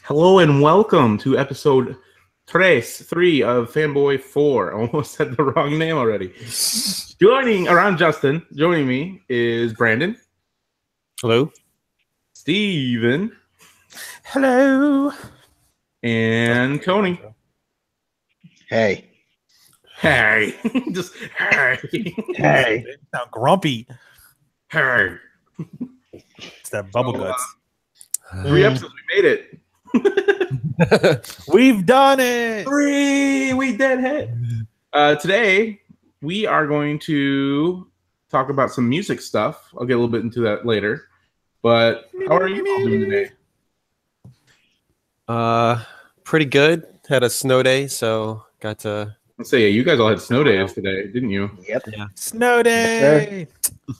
Hello and welcome to episode 3 of Fanboy 4. I almost said the wrong name already. Joining me is Brandon. Hello. Steven. Hello. And Tony. Hey. Hey. Just hey. Hey. Sound grumpy. Hey. It's that bubble guts. 3 episodes, we made it. We've done it. 3, we did it. Today, we are going to talk about some music stuff. I'll get a little bit into that later. But how are you all doing today? Pretty good. Had a snow day, so got to. Let's say you guys all had snow days today, didn't you? Yep. Yeah. Snow day.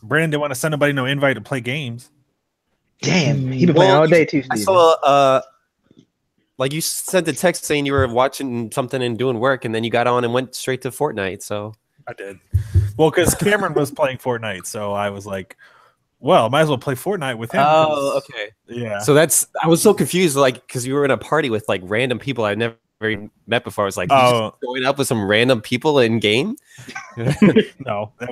Brandon didn't want to send nobody no invite to play games. Damn, he been playing all day too, I Steve. saw like you sent a text saying you were watching something and doing work, and then you got on and went straight to Fortnite. So I did. Well, because Cameron was playing Fortnite, so I was like, well, might as well play Fortnite with him. oh, okay. Yeah. So I was so confused, like, because you were in a party with like random people I've never met before. I was like, you just going up with some random people in game. No, that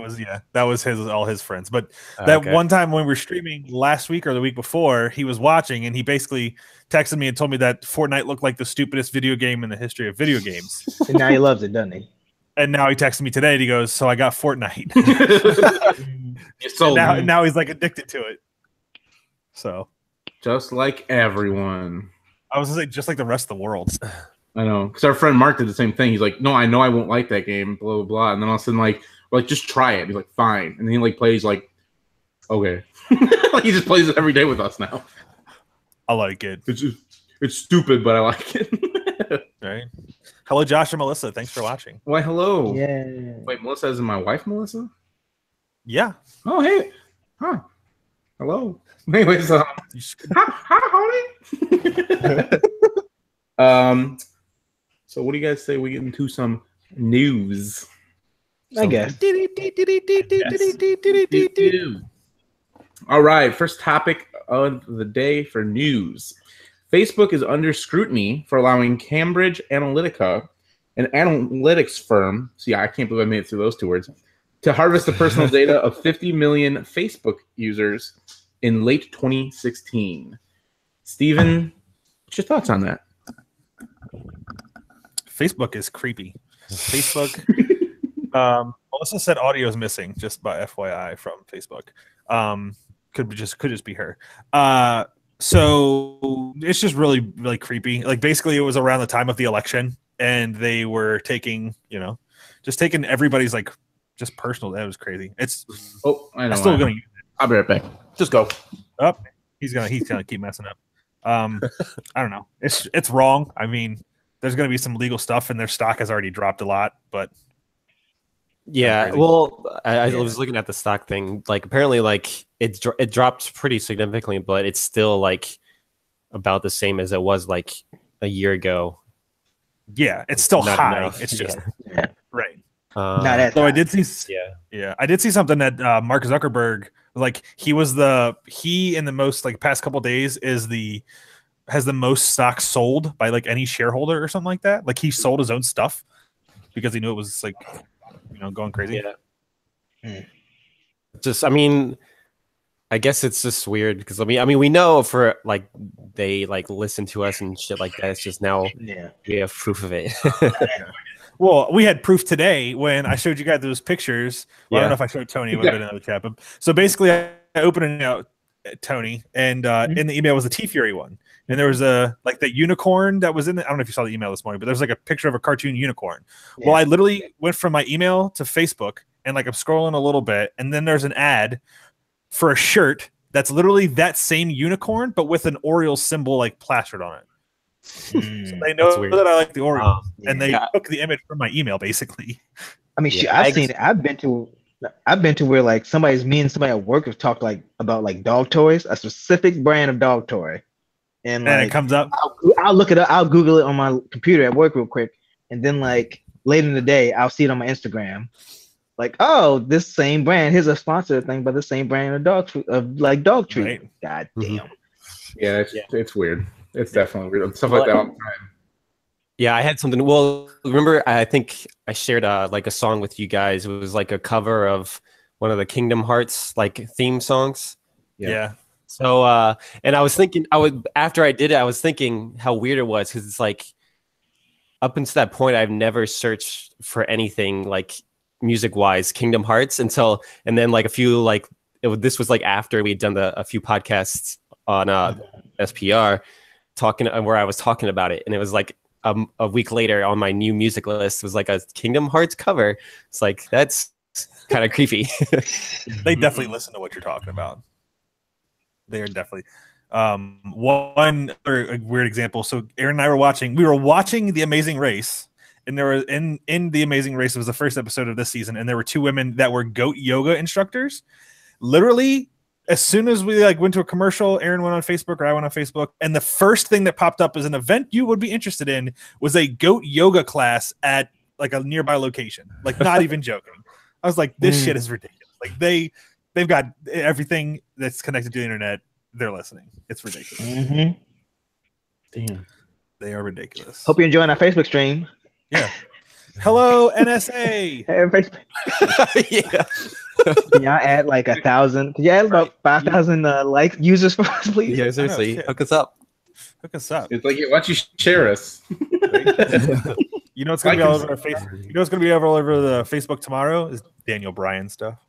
was all his friends. But that one time when we were streaming last week or the week before, he was watching and he basically texted me and told me that Fortnite looked like the stupidest video game in the history of video games. And now he loves it, doesn't he? And now he texted me today and he goes, so I got Fortnite. So now he's like addicted to it. So just like everyone. I was like, just like the rest of the world. I know, because our friend Mark did the same thing. He's like, no, I know I won't like that game, blah, blah, blah. And then all of a sudden, like, we're like, just try it. He's like, fine. And then he, like, plays, like, okay. Like, he just plays it every day with us now. I like it. It's stupid, but I like it. Right. Hello, Josh and Melissa. Thanks for watching. Why, hello. Yeah. Wait, Melissa isn't my wife, Melissa? Yeah. Oh, hey. Huh. Hello. Anyways, hi, honey. So what do you guys say we get into some news? I guess. All right, first topic of the day for news. Facebook is under scrutiny for allowing Cambridge Analytica, an analytics firm, see, I can't believe I made it through those 2 words, to harvest the personal data of 50 million Facebook users in late 2016. Steven, what's your thoughts on that? Facebook is creepy. Facebook. Melissa said audio is missing, just by FYI from Facebook. Could just be her. So it's just really, really creepy. Like basically, it was around the time of the election, and they were taking, just taking everybody's like just personal. That was crazy. It's. Oh, I know. I'm still gonna use it. I'll be right back. Just go. Up. He's gonna keep messing up. I don't know. It's wrong. I mean, there's going to be some legal stuff, and their stock has already dropped a lot. But yeah, well, I was looking at the stock thing. Like apparently, like it dropped pretty significantly, but it's still like about the same as it was like a year ago. Yeah, it's still high. Enough. It's just right. So I did see. Yeah, I did see something that Mark Zuckerberg, like he in the most like past couple days has the most stock sold by like any shareholder or something like that. Like he sold his own stuff because he knew it was like, going crazy. Yeah. Just, I mean, I guess it's just weird because I mean, we know for like they like listen to us and shit like that. It's just now we have proof of it. Well, we had proof today when I showed you guys those pictures. Well, I don't know if I showed Tony. It would have been another chat. But so basically, I opened it out, Tony, and in the email was the T-Fury one. And there was like that unicorn that was in it. I don't know if you saw the email this morning, but there's like a picture of a cartoon unicorn. Yeah. Well, I literally went from my email to Facebook and like I'm scrolling a little bit. And then there's an ad for a shirt that's literally that same unicorn, but with an Orioles symbol like plastered on it. So they know that I like the Orioles. And they took the image from my email basically. I mean, I've seen it. I've been to where like somebody at work have talked like about like dog toys, a specific brand of dog toy. And like, it comes up. I'll look it up. I'll Google it on my computer at work real quick, and then like later in the day, I'll see it on my Instagram. Like, oh, this same brand. Here's a sponsored thing by the same brand of dog treat. Right. God damn. Yeah, it's weird. It's definitely weird. Stuff like that all the time. Yeah, I had something. Well, remember, I think I shared like a song with you guys. It was like a cover of one of the Kingdom Hearts like theme songs. Yeah. So, and I was thinking, after I did it, I was thinking how weird it was because it's like up until that point, I've never searched for anything like music wise Kingdom Hearts and then like a few like this was like after we'd done a few podcasts on SPR where I was talking about it, and it was like. A week later on my new music list was like a Kingdom Hearts cover. It's like, that's kind of creepy. They definitely listen to what you're talking about. They are definitely one other weird example. So Aaron and I we were watching The Amazing Race, and there were in The Amazing Race, it was the first episode of this season, and there were two women that were goat yoga instructors. Literally, as soon as we like went to a commercial, Aaron went on Facebook or I went on Facebook, and the first thing that popped up as an event you would be interested in was a goat yoga class at like a nearby location. Like, not even joking. I was like, this shit is ridiculous. Like they've got everything that's connected to the internet. They're listening. It's ridiculous. Mm-hmm. Damn. They are ridiculous. Hope you're enjoying our Facebook stream. Yeah. Hello, NSA. Hey, Facebook. Yeah. Can y'all add like 1,000? Can you add about 5,000 like users for us, please? Yeah, seriously. Hook us up. Hook us up. It's like, why don't you share us? You know what's gonna be all over our Facebook. You know what's gonna be all over the Facebook tomorrow is Daniel Bryan stuff.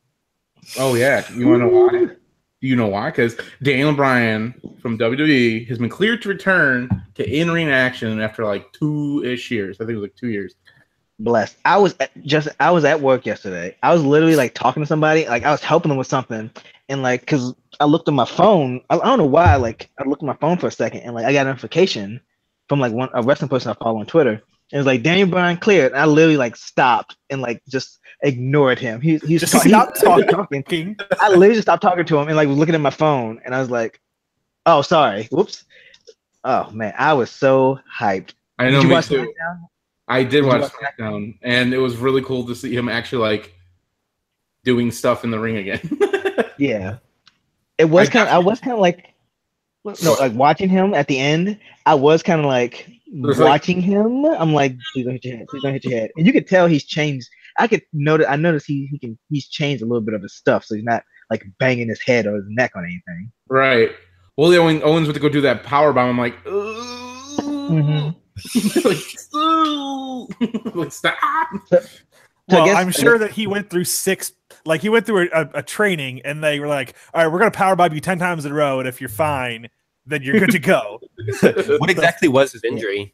Oh yeah, you want to know why? Do you know why? Because Daniel Bryan from WWE has been cleared to return to in-ring action after like 2-ish years. I think it was like 2 years. Blessed. I was at work yesterday. I was literally like talking to somebody, like I was helping them with something, and like because I looked at my phone, I don't know why, like I looked at my phone for a second, and like I got a notification from like a wrestling person I follow on Twitter, and it was like Daniel Bryan cleared. And I literally like stopped and like just ignored him. He stopped talking. I literally just stopped talking to him and like was looking at my phone, and I was like, "Oh, sorry, whoops." Oh man, I was so hyped. I know. Did you Me watch too. SmackDown? I did watch SmackDown, and it was really cool to see him actually like doing stuff in the ring again. Yeah, it was kind of. I was kind of like, no, like watching him at the end. I was kind of like watching him. I'm like, please don't hit your head. Please don't hit your head. And you could tell he's changed. I noticed he's changed a little bit of his stuff, so he's not like banging his head or his neck on anything. Right. Well, yeah, when Owens went to go do that power bomb, I'm like, like, like stop. Well, I'm sure that he went through a training, and they were like, all right, we're going to power bomb you 10 times in a row, and if you're fine, then you're good to go. What exactly was his injury?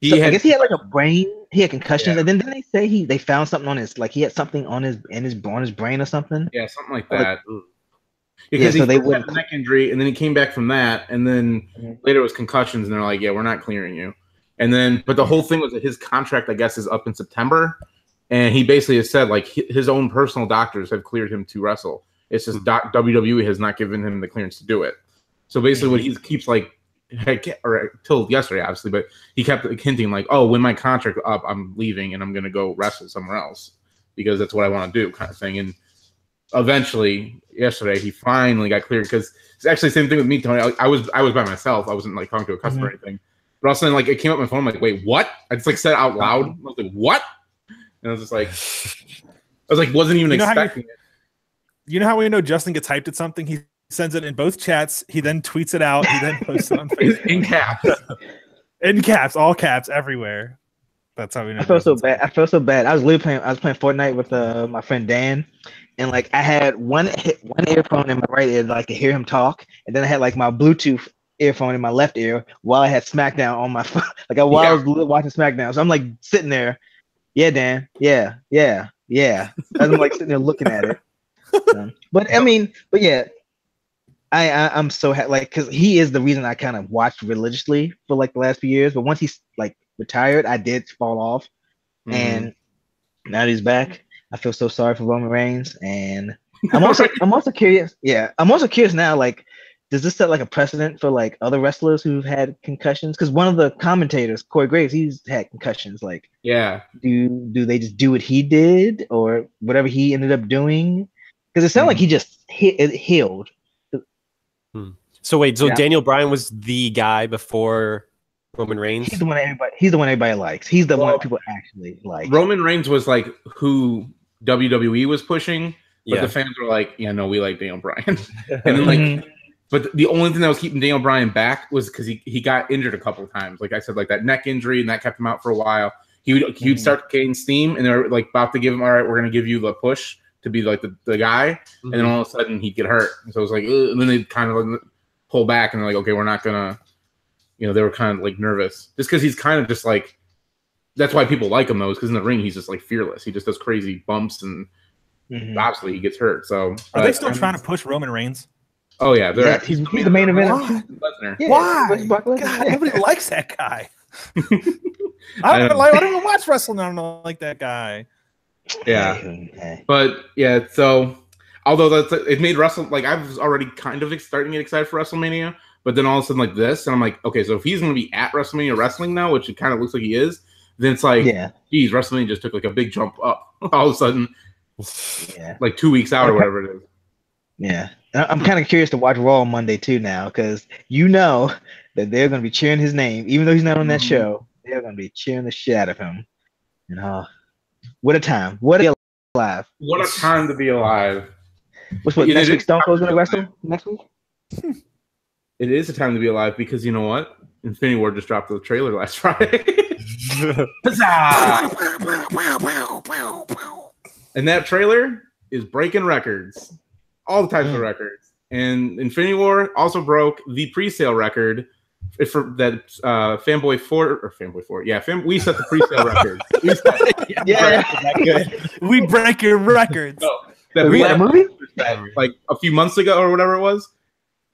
I guess he had like a brain, he had concussions, and then didn't they say they found something on his, like he had something on his brain or something? Yeah, something like that. Because so they had a neck injury, and then he came back from that, and then later it was concussions, and they're like, yeah, we're not clearing you. And then, but the whole thing was that his contract, I guess, is up in September, and he basically has said like his own personal doctors have cleared him to wrestle. It's just WWE has not given him the clearance to do it. So basically, what he keeps like, or till yesterday, obviously, but he kept like, hinting like, oh, when my contract up, I'm leaving and I'm gonna go wrestle somewhere else because that's what I want to do, kind of thing. And eventually, yesterday, he finally got cleared because it's actually the same thing with me, Tony. I was by myself. I wasn't like talking to a customer or anything. But all of a sudden, like it came up on my phone. I'm like, wait, what? I just like said it out loud. I was like, what? And I was just like, wasn't even expecting it. You know how we know Justin gets hyped at something? He sends it in both chats. He then tweets it out. He then posts it on Facebook. In caps. In caps, all caps, everywhere. That's how we know. I felt so bad. I was playing Fortnite with my friend Dan, and like I had one earphone in my right ear that I could hear him talk, and then I had like my Bluetooth earphone in my left ear while I had SmackDown on my phone. Like I was watching SmackDown, so I'm like sitting there. Yeah, Dan. Yeah. I'm like sitting there looking at it. But yeah, I'm so happy, like, because he is the reason I kind of watched religiously for like the last few years. But once he's like retired, I did fall off, and now that he's back, I feel so sorry for Roman Reigns. And I'm also curious. Yeah, I'm also curious now. Like, does this set like a precedent for like other wrestlers who've had concussions? Because one of the commentators, Corey Graves, he's had concussions. Like, do they just do what he did or whatever he ended up doing? Because it sounded like he just healed. So wait, so Daniel Bryan was the guy before Roman Reigns? He's the one everybody likes. He's the one people actually like. Roman Reigns was like who WWE was pushing, but the fans were like, yeah, no, we like Daniel Bryan. And then like, but the only thing that was keeping Daniel Bryan back was because he got injured a couple of times. Like I said, like that neck injury, and that kept him out for a while. He'd start to gain steam, and they're like about to give him, all right, we're gonna give you the push to be like the guy, and then all of a sudden he'd get hurt. And so it was like, and then they kind of like pull back, and they're like, okay, we're not gonna, they were kind of like nervous just because he's kind of just like, that's why people like him though, is because in the ring he's just like fearless. He just does crazy bumps, and obviously he gets hurt. So are they still trying to push Roman Reigns? Oh yeah, he's the main event. Why? God, nobody likes that guy. I don't even watch wrestling. I don't like that guy. Yeah, but yeah. So although it made wrestling, like I was already kind of starting to get excited for WrestleMania, but then all of a sudden like this, and I'm like, okay, so if he's going to be at WrestleMania wrestling now, which it kind of looks like he is, then it's like, geez, WrestleMania just took like a big jump up all of a sudden. Like 2 weeks out or whatever it is. Yeah, I'm kind of curious to watch Raw on Monday too now, because that they're going to be cheering his name, even though he's not on that show. They're going to be cheering the shit out of him. What a time! What a alive! What a time to be alive! Next week? Stone Cold's going to wrestle next week. It is a time to be alive because you know what? Infinity War just dropped the trailer last Friday. And that trailer is breaking records, all the types of records. And Infinity War also broke the pre-sale record for that Fanboy Four. We set the pre-sale record. We break your records. No, we had a movie like a few months ago or whatever it was.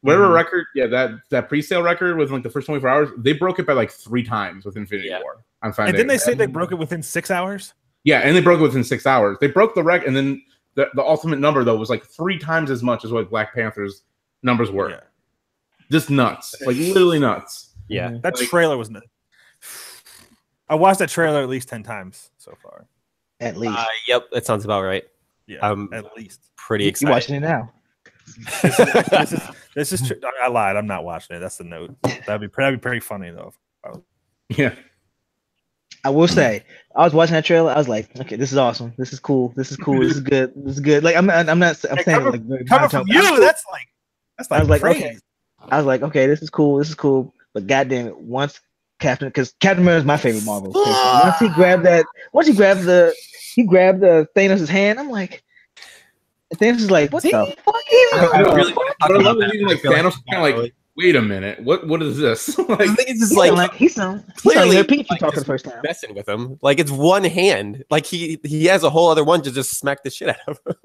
Whatever record, that pre-sale record within like the first 24 hours, they broke it by like 3 times with Infinity War. I'm fine. And didn't they say they broke it within 6 hours? Yeah, and they broke it within 6 hours. They broke the record, and then the ultimate number though was like 3 times as much as what Black Panther's numbers were. Yeah. Just nuts, like literally nuts. Yeah, that trailer was nuts. I watched that trailer at least 10 times so far. At least. Yep, that sounds about right. Yeah, at least. Pretty excited. You watching it now? This is true. I lied. I'm not watching it. That's the note. That'd be pretty funny though. Yeah. I will say, I was watching that trailer. I was like, okay, this is awesome. This is cool. This is cool. This is good. This is good. Like I'm saying like coming from you. That's like I was like, crazy. okay. I was like, okay, this is cool. This is cool. But goddamn it, once Captain America is my favorite Marvel character. Once he grabbed the Thanos' hand, I'm like. Thanos is like, what the fuck is Thanos kind of like, wait a minute, what is this? Like, I think it's just like he's clearly talking the first time. Messing with him, like it's one hand, like he has a whole other one to just smack the shit out of him,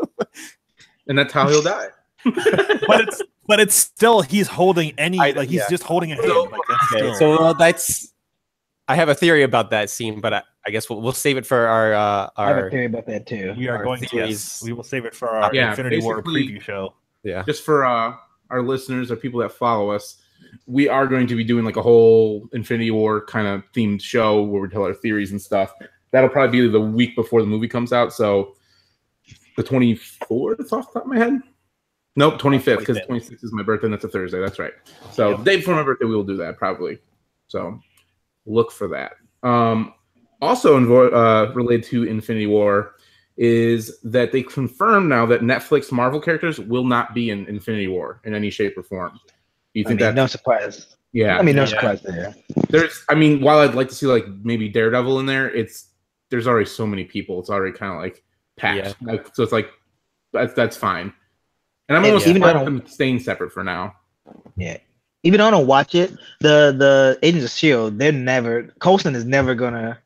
and that's how he'll die. but it's still he's holding he's just holding a hand. So that's. I have a theory about that scene, but I guess we'll save it for our. I have a theory about that too. We are going to. Yes, we will save it for our Infinity War preview show. Yeah, just for our listeners or people that follow us, we are going to be doing like a whole Infinity War kind of themed show where we tell our theories and stuff. That'll probably be the week before the movie comes out. So the 24th, off the top of my head. Nope, 25th, because 26th is my birthday and that's a Thursday. That's right. So the day before my birthday, we will do that probably. So. Look for that. Also related to Infinity War is that they confirmed now that Netflix Marvel characters will not be in Infinity War in any shape or form. You think that? No surprise. Yeah. No surprise there. While I'd like to see like maybe Daredevil in there, there's already so many people. It's already kind of like packed. Yeah. So it's like that's fine. And I'm almost fine with them staying separate for now. Yeah. Even though I don't watch it, the Agents of S.H.I.E.L.D., Coulson is never gonna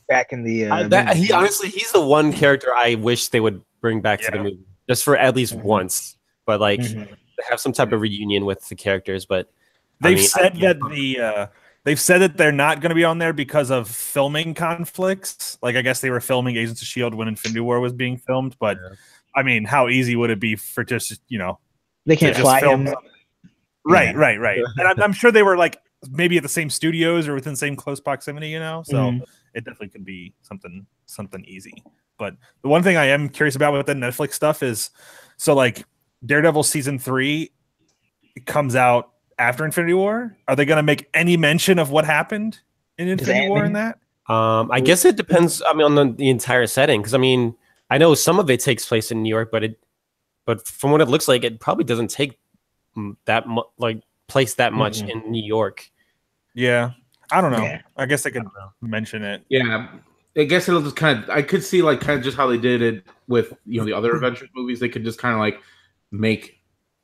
back in the. He's the one character I wish they would bring back to the movie, just for at least once. But like, have some type of reunion with the characters. But they've said that they're not going to be on there because of filming conflicts. Like, I guess they were filming Agents of S.H.I.E.L.D. when Infinity War was being filmed. But I mean, how easy would it be for just they can't fly him. Right. And I'm sure they were like maybe at the same studios or within the same close proximity, So it definitely could be something easy. But the one thing I am curious about with the Netflix stuff is, so like Daredevil season 3 comes out after Infinity War? Are they going to make any mention of what happened in Infinity War in that? I guess it depends. I mean, on the entire setting, because I mean, I know some of it takes place in New York, but from what it looks like, it probably doesn't take that place that much in New York. Yeah, I don't know. Yeah. I guess I could mention it. Yeah, I guess it'll just kind of. I could see like kind of just how they did it with the other Avengers movies. They could just kind of like make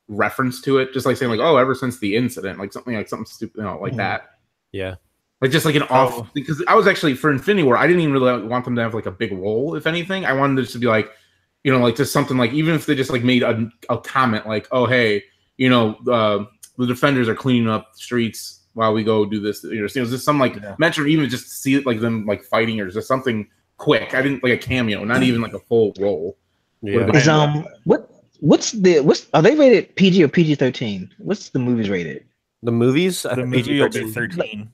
reference to it, just like saying like, oh, ever since the incident, like something stupid, like that. Yeah. Like just like an off, because I was actually for Infinity War, I didn't even really want them to have like a big role. If anything, I wanted it to be like, like just something like, even if they just like made a comment like, oh hey, the Defenders are cleaning up the streets while we go do this. Just some like mention, or even just see it like them like fighting, or just something quick. I didn't like a cameo, not even like a full role. Yeah. Is, what's are they rated PG or PG-13? What's the movies rated? The movies, the movie will be 13.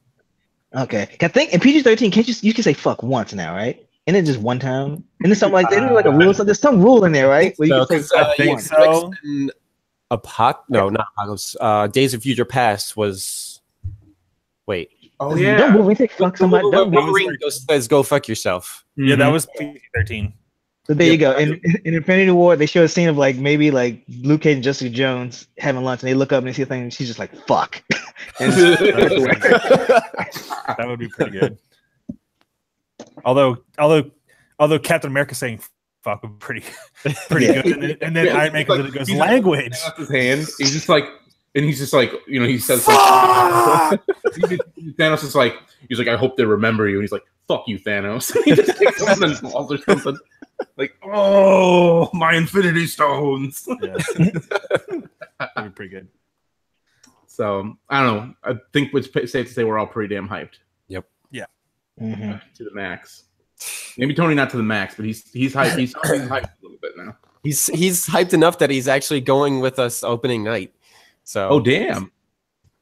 Okay, I think in PG-13, you can say fuck once now, right? And then just one time, and then something like there's like a rule. So there's some rule in there, right? Where you can say I think so. Not Apocalypse. Days of Future Past was. Wait. Oh yeah. Don't Wolverine say fuck somebody. Wolverine says go fuck yourself. Yeah, that was PG-13. So there you go. In Infinity War, they show a scene of like maybe like Luke Cage and Jessica Jones having lunch, and they look up and they see a thing, and she's just like fuck. That would be pretty good. Although Captain America saying fuck would be pretty good, and then Iron Man comes in and goes language. His hand. He's just like, and he's just like, he says like, Thanos is like, he's like, I hope they remember you, and he's like, fuck you, Thanos. He just takes something and falls or something. Like, oh, my Infinity Stones. Yeah. That'd be pretty good. So I don't know. I think it's safe to say we're all pretty damn hyped. Yep. Yeah. To the max. Maybe Tony not to the max, but he's hyped. He's hyped a little bit now. He's hyped enough that he's actually going with us opening night. So. Oh damn.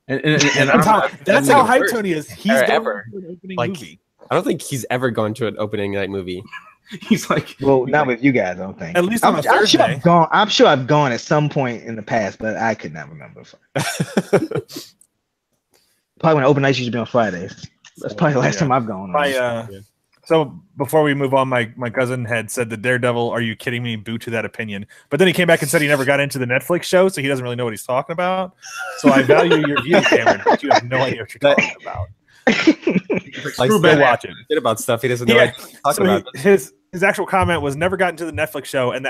And that's how hyped Tony is. He's going ever to an opening movie. I don't think he's ever gone to an opening night movie. He's like, well, not with you guys, I don't think. At least on a Thursday. I'm sure I've gone at some point in the past, but I could not remember. Probably when open nights used to be on Fridays. That's probably the last time I've gone. So before we move on, my cousin had said the Daredevil, are you kidding me? Boo to that opinion. But then he came back and said he never got into the Netflix show, so he doesn't really know what he's talking about. So I value your view, Cameron, but you have no idea what you're talking about. Like still watching about stuff he doesn't know what he's talking about. His actual comment was never got into the Netflix show, and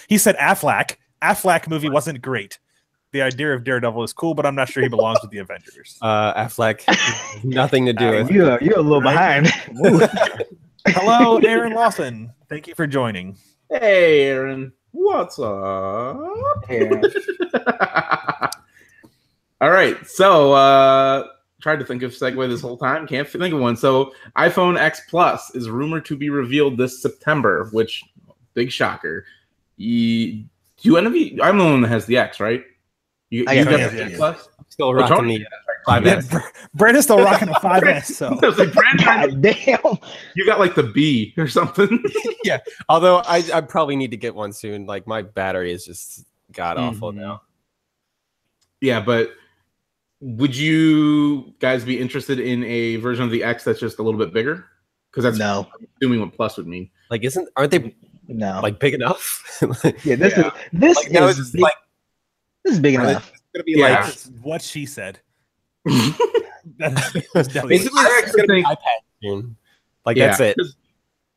he said Affleck movie wasn't great. The idea of Daredevil is cool, but I'm not sure he belongs with the Avengers. Affleck, nothing to do with. You're a little behind. Hello, Aaron Lawson. Thank you for joining. Hey, Aaron. What's up? Yeah. All right, so tried to think of segue this whole time. Can't think of one. So iPhone X Plus is rumored to be revealed this September, which big shocker. Do any of you? I'm the one that has the X, right? You got the X Plus? Still rocking the 5S. Brandon's still rocking a 5S. So I was like, Brandon, damn, you got like the B or something. Yeah. Although I probably need to get one soon. Like my battery is just god awful now. Yeah, but would you guys be interested in a version of the X that's just a little bit bigger? Because that's I'm assuming what Plus would mean. Like, aren't they like big enough? This is big. This is big enough. It's gonna be like what she said. Basically, it's gonna be iPad soon. Like that's it.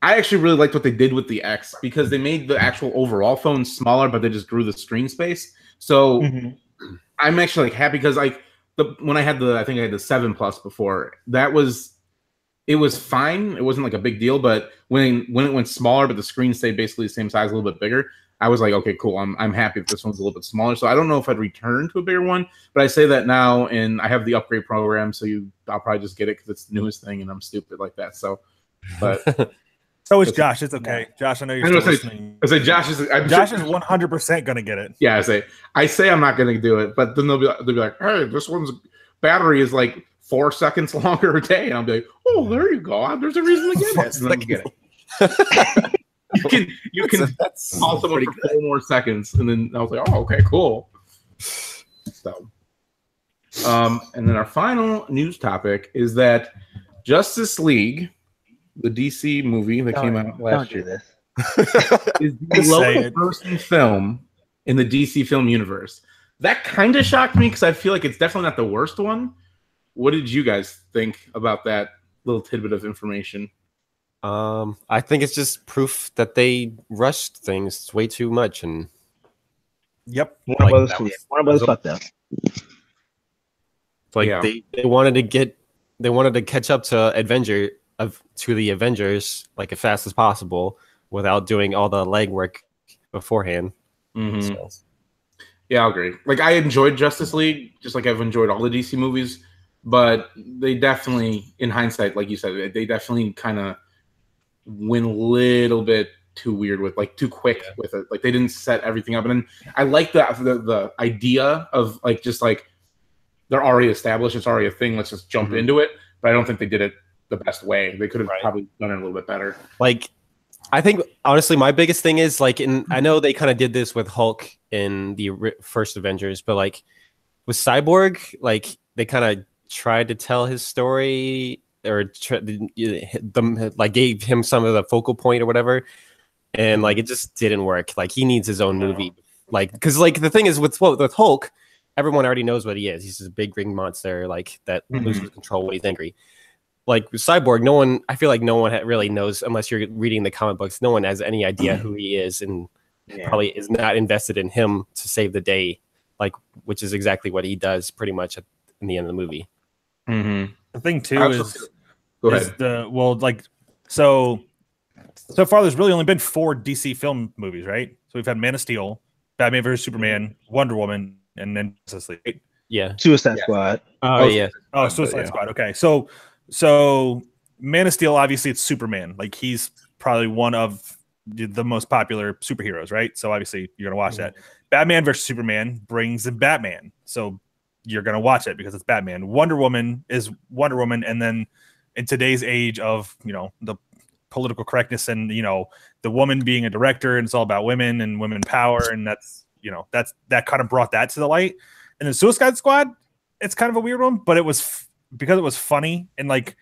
I actually really liked what they did with the X because they made the actual overall phone smaller, but they just grew the screen space. So I'm actually like happy because when I had I think I had the 7 Plus before, it was fine. It wasn't like a big deal, but when it went smaller, but the screen stayed basically the same size, a little bit bigger, I was like, okay, cool. I'm happy if this one's a little bit smaller. So I don't know if I'd return to a bigger one, but I say that now, and I have the upgrade program, so I'll probably just get it because it's the newest thing, and I'm stupid like that. So, but so is Josh. It's okay, Josh. I know you're still listening. I say Josh is 100% gonna get it. Yeah, I say I'm not gonna do it, but then they'll be like, hey, this one's battery is like 4 seconds longer a day, and I'll be like, oh, there you go. There's a reason to get it. And then get it. You can also for 4 more seconds, and then I was like, oh, okay, cool. So And then our final news topic is that Justice League, the DC movie that came out last year, is the lowest grossing film in the DC film universe. That kind of shocked me because I feel like it's definitely not the worst one. What did you guys think about that little tidbit of information? I think it's just proof that they rushed things way too much, and Warner Brothers fucked up. Like they wanted to catch up to the Avengers like as fast as possible without doing all the legwork beforehand. Mm-hmm. So. Yeah, I'll agree. Like I enjoyed Justice League, just like I've enjoyed all the DC movies, but they definitely, in hindsight, like you said, they definitely kind of went a little bit too weird with, like, too quick with it. Like they didn't set everything up, and then I like the idea of like just like they're already established, it's already a thing. Let's just jump into it. But I don't think they did it the best way. They could have probably done it a little bit better. Like, I think honestly, my biggest thing is like, I know they kind of did this with Hulk in the first Avengers, but like with Cyborg, like they kind of tried to tell his story or like gave him some of the focal point or whatever, and like it just didn't work. Like he needs his own movie, like because like the thing is with Hulk, everyone already knows what he is. He's just a big green monster like that loses control when he's angry. Like with Cyborg, I feel like no one really knows unless you're reading the comic books. No one has any idea who he is, and probably is not invested in him to save the day, like which is exactly what he does pretty much in the end of the movie. The thing too is so far there's really only been 4 DC film movies, right? So we've had Man of Steel, Batman vs Superman, Wonder Woman, and then Justice League. Suicide Squad. Suicide Squad. Okay, so Man of Steel, obviously it's Superman. Like he's probably one of the most popular superheroes, right? So obviously you're gonna watch that. Batman versus Superman brings in Batman, so you're gonna watch it because it's Batman. Wonder Woman is Wonder Woman, and then in today's age of the political correctness and the woman being a director and it's all about women and women power, and that's that kind of brought that to the light. And then Suicide Squad, it's kind of a weird one, but it was because it was funny, and like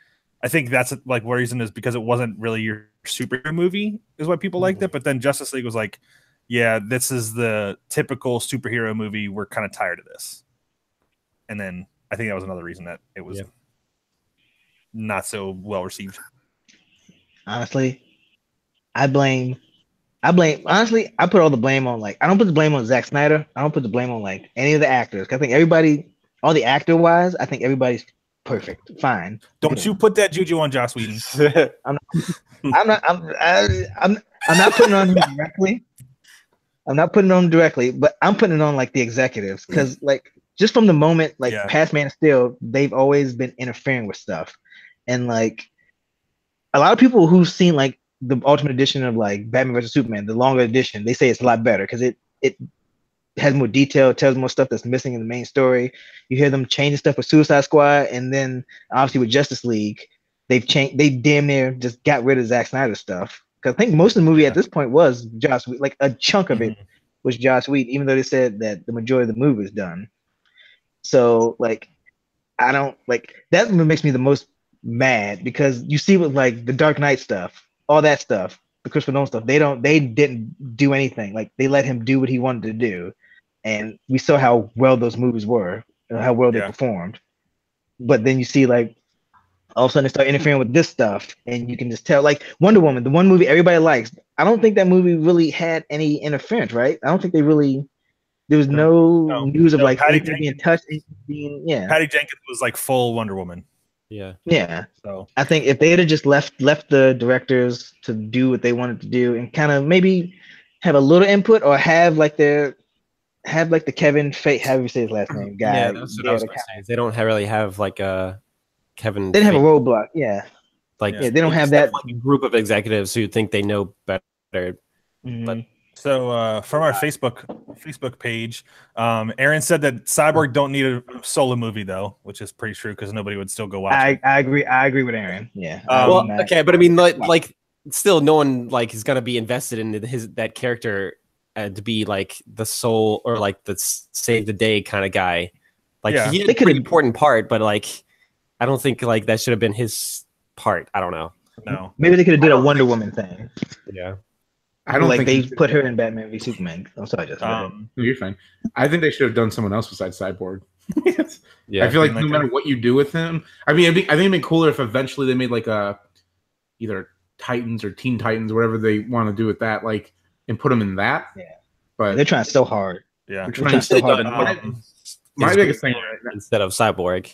I think that's like one reason is because it wasn't really your superhero movie is why people liked it. But then Justice League was like, yeah, this is the typical superhero movie. We're kind of tired of this. And then I think that was another reason that it was not so well received. Honestly, I put all the blame on, like, I don't put the blame on Zack Snyder. I don't put the blame on like any of the actors. I think all the actor wise, I think everybody's perfect, fine. Don't you put that juju on Joss Whedon? I'm not putting it on him directly. I'm not putting it on him directly, but I'm putting it on like the executives, because like just from the moment past Man of Steel, they've always been interfering with stuff, and like a lot of people who've seen like the Ultimate Edition of like Batman vs Superman, the longer edition, they say it's a lot better because it has more detail, tells more stuff that's missing in the main story. You hear them changing stuff with Suicide Squad, and then obviously with Justice League, they damn near just got rid of Zack Snyder's stuff. Because I think most of the movie at this point was Joss Whedon, like a chunk of it was Joss Whedon, even though they said that the majority of the movie is done. So like, I don't like that. Makes me the most mad because you see with like the Dark Knight stuff, all that stuff, the Christopher Nolan stuff, they didn't do anything. Like they let him do what he wanted to do, and we saw how well those movies were and how well they performed. But then you see like all of a sudden they start interfering with this stuff, and you can just tell. Like Wonder Woman, the one movie everybody likes, I don't think that movie really had any interference, right? I don't think they really. There was no news of like anything being touched, Patty Jenkins was like full Wonder Woman. Yeah. So I think if they had just left the directors to do what they wanted to do and kind of maybe have a little input, or have the Kevin Feige, however you say his last name, guy. Yeah, that's what I was gonna say. They don't really have like a Kevin. They didn't have a roadblock. Yeah. Like they don't have that like a group of executives who think they know better. But so from our Facebook page, Aaron said that Cyborg don't need a solo movie though, which is pretty true because nobody would still go watch it. I agree with Aaron. Yeah. Okay, but I mean, like still, no one like is gonna be invested in that character to be like the soul or like the save the day kind of guy. Like Yeah. he had a pretty important part, but like I don't think like that should have been his part. I don't know. No. Maybe they could have did a Wonder Woman thing. Yeah. I don't like think they put her in Batman v Superman. I'm sorry, Justin. No, you're fine. I think they should have done someone else besides Cyborg. Yeah, I feel like no matter what you do with him, I mean, I think it'd be cooler if eventually they made like a either Titans or Teen Titans, whatever they want to do with that, like and put him in that. Yeah, but they're trying so hard. Yeah, they're trying so hard. My biggest thing instead of Cyborg,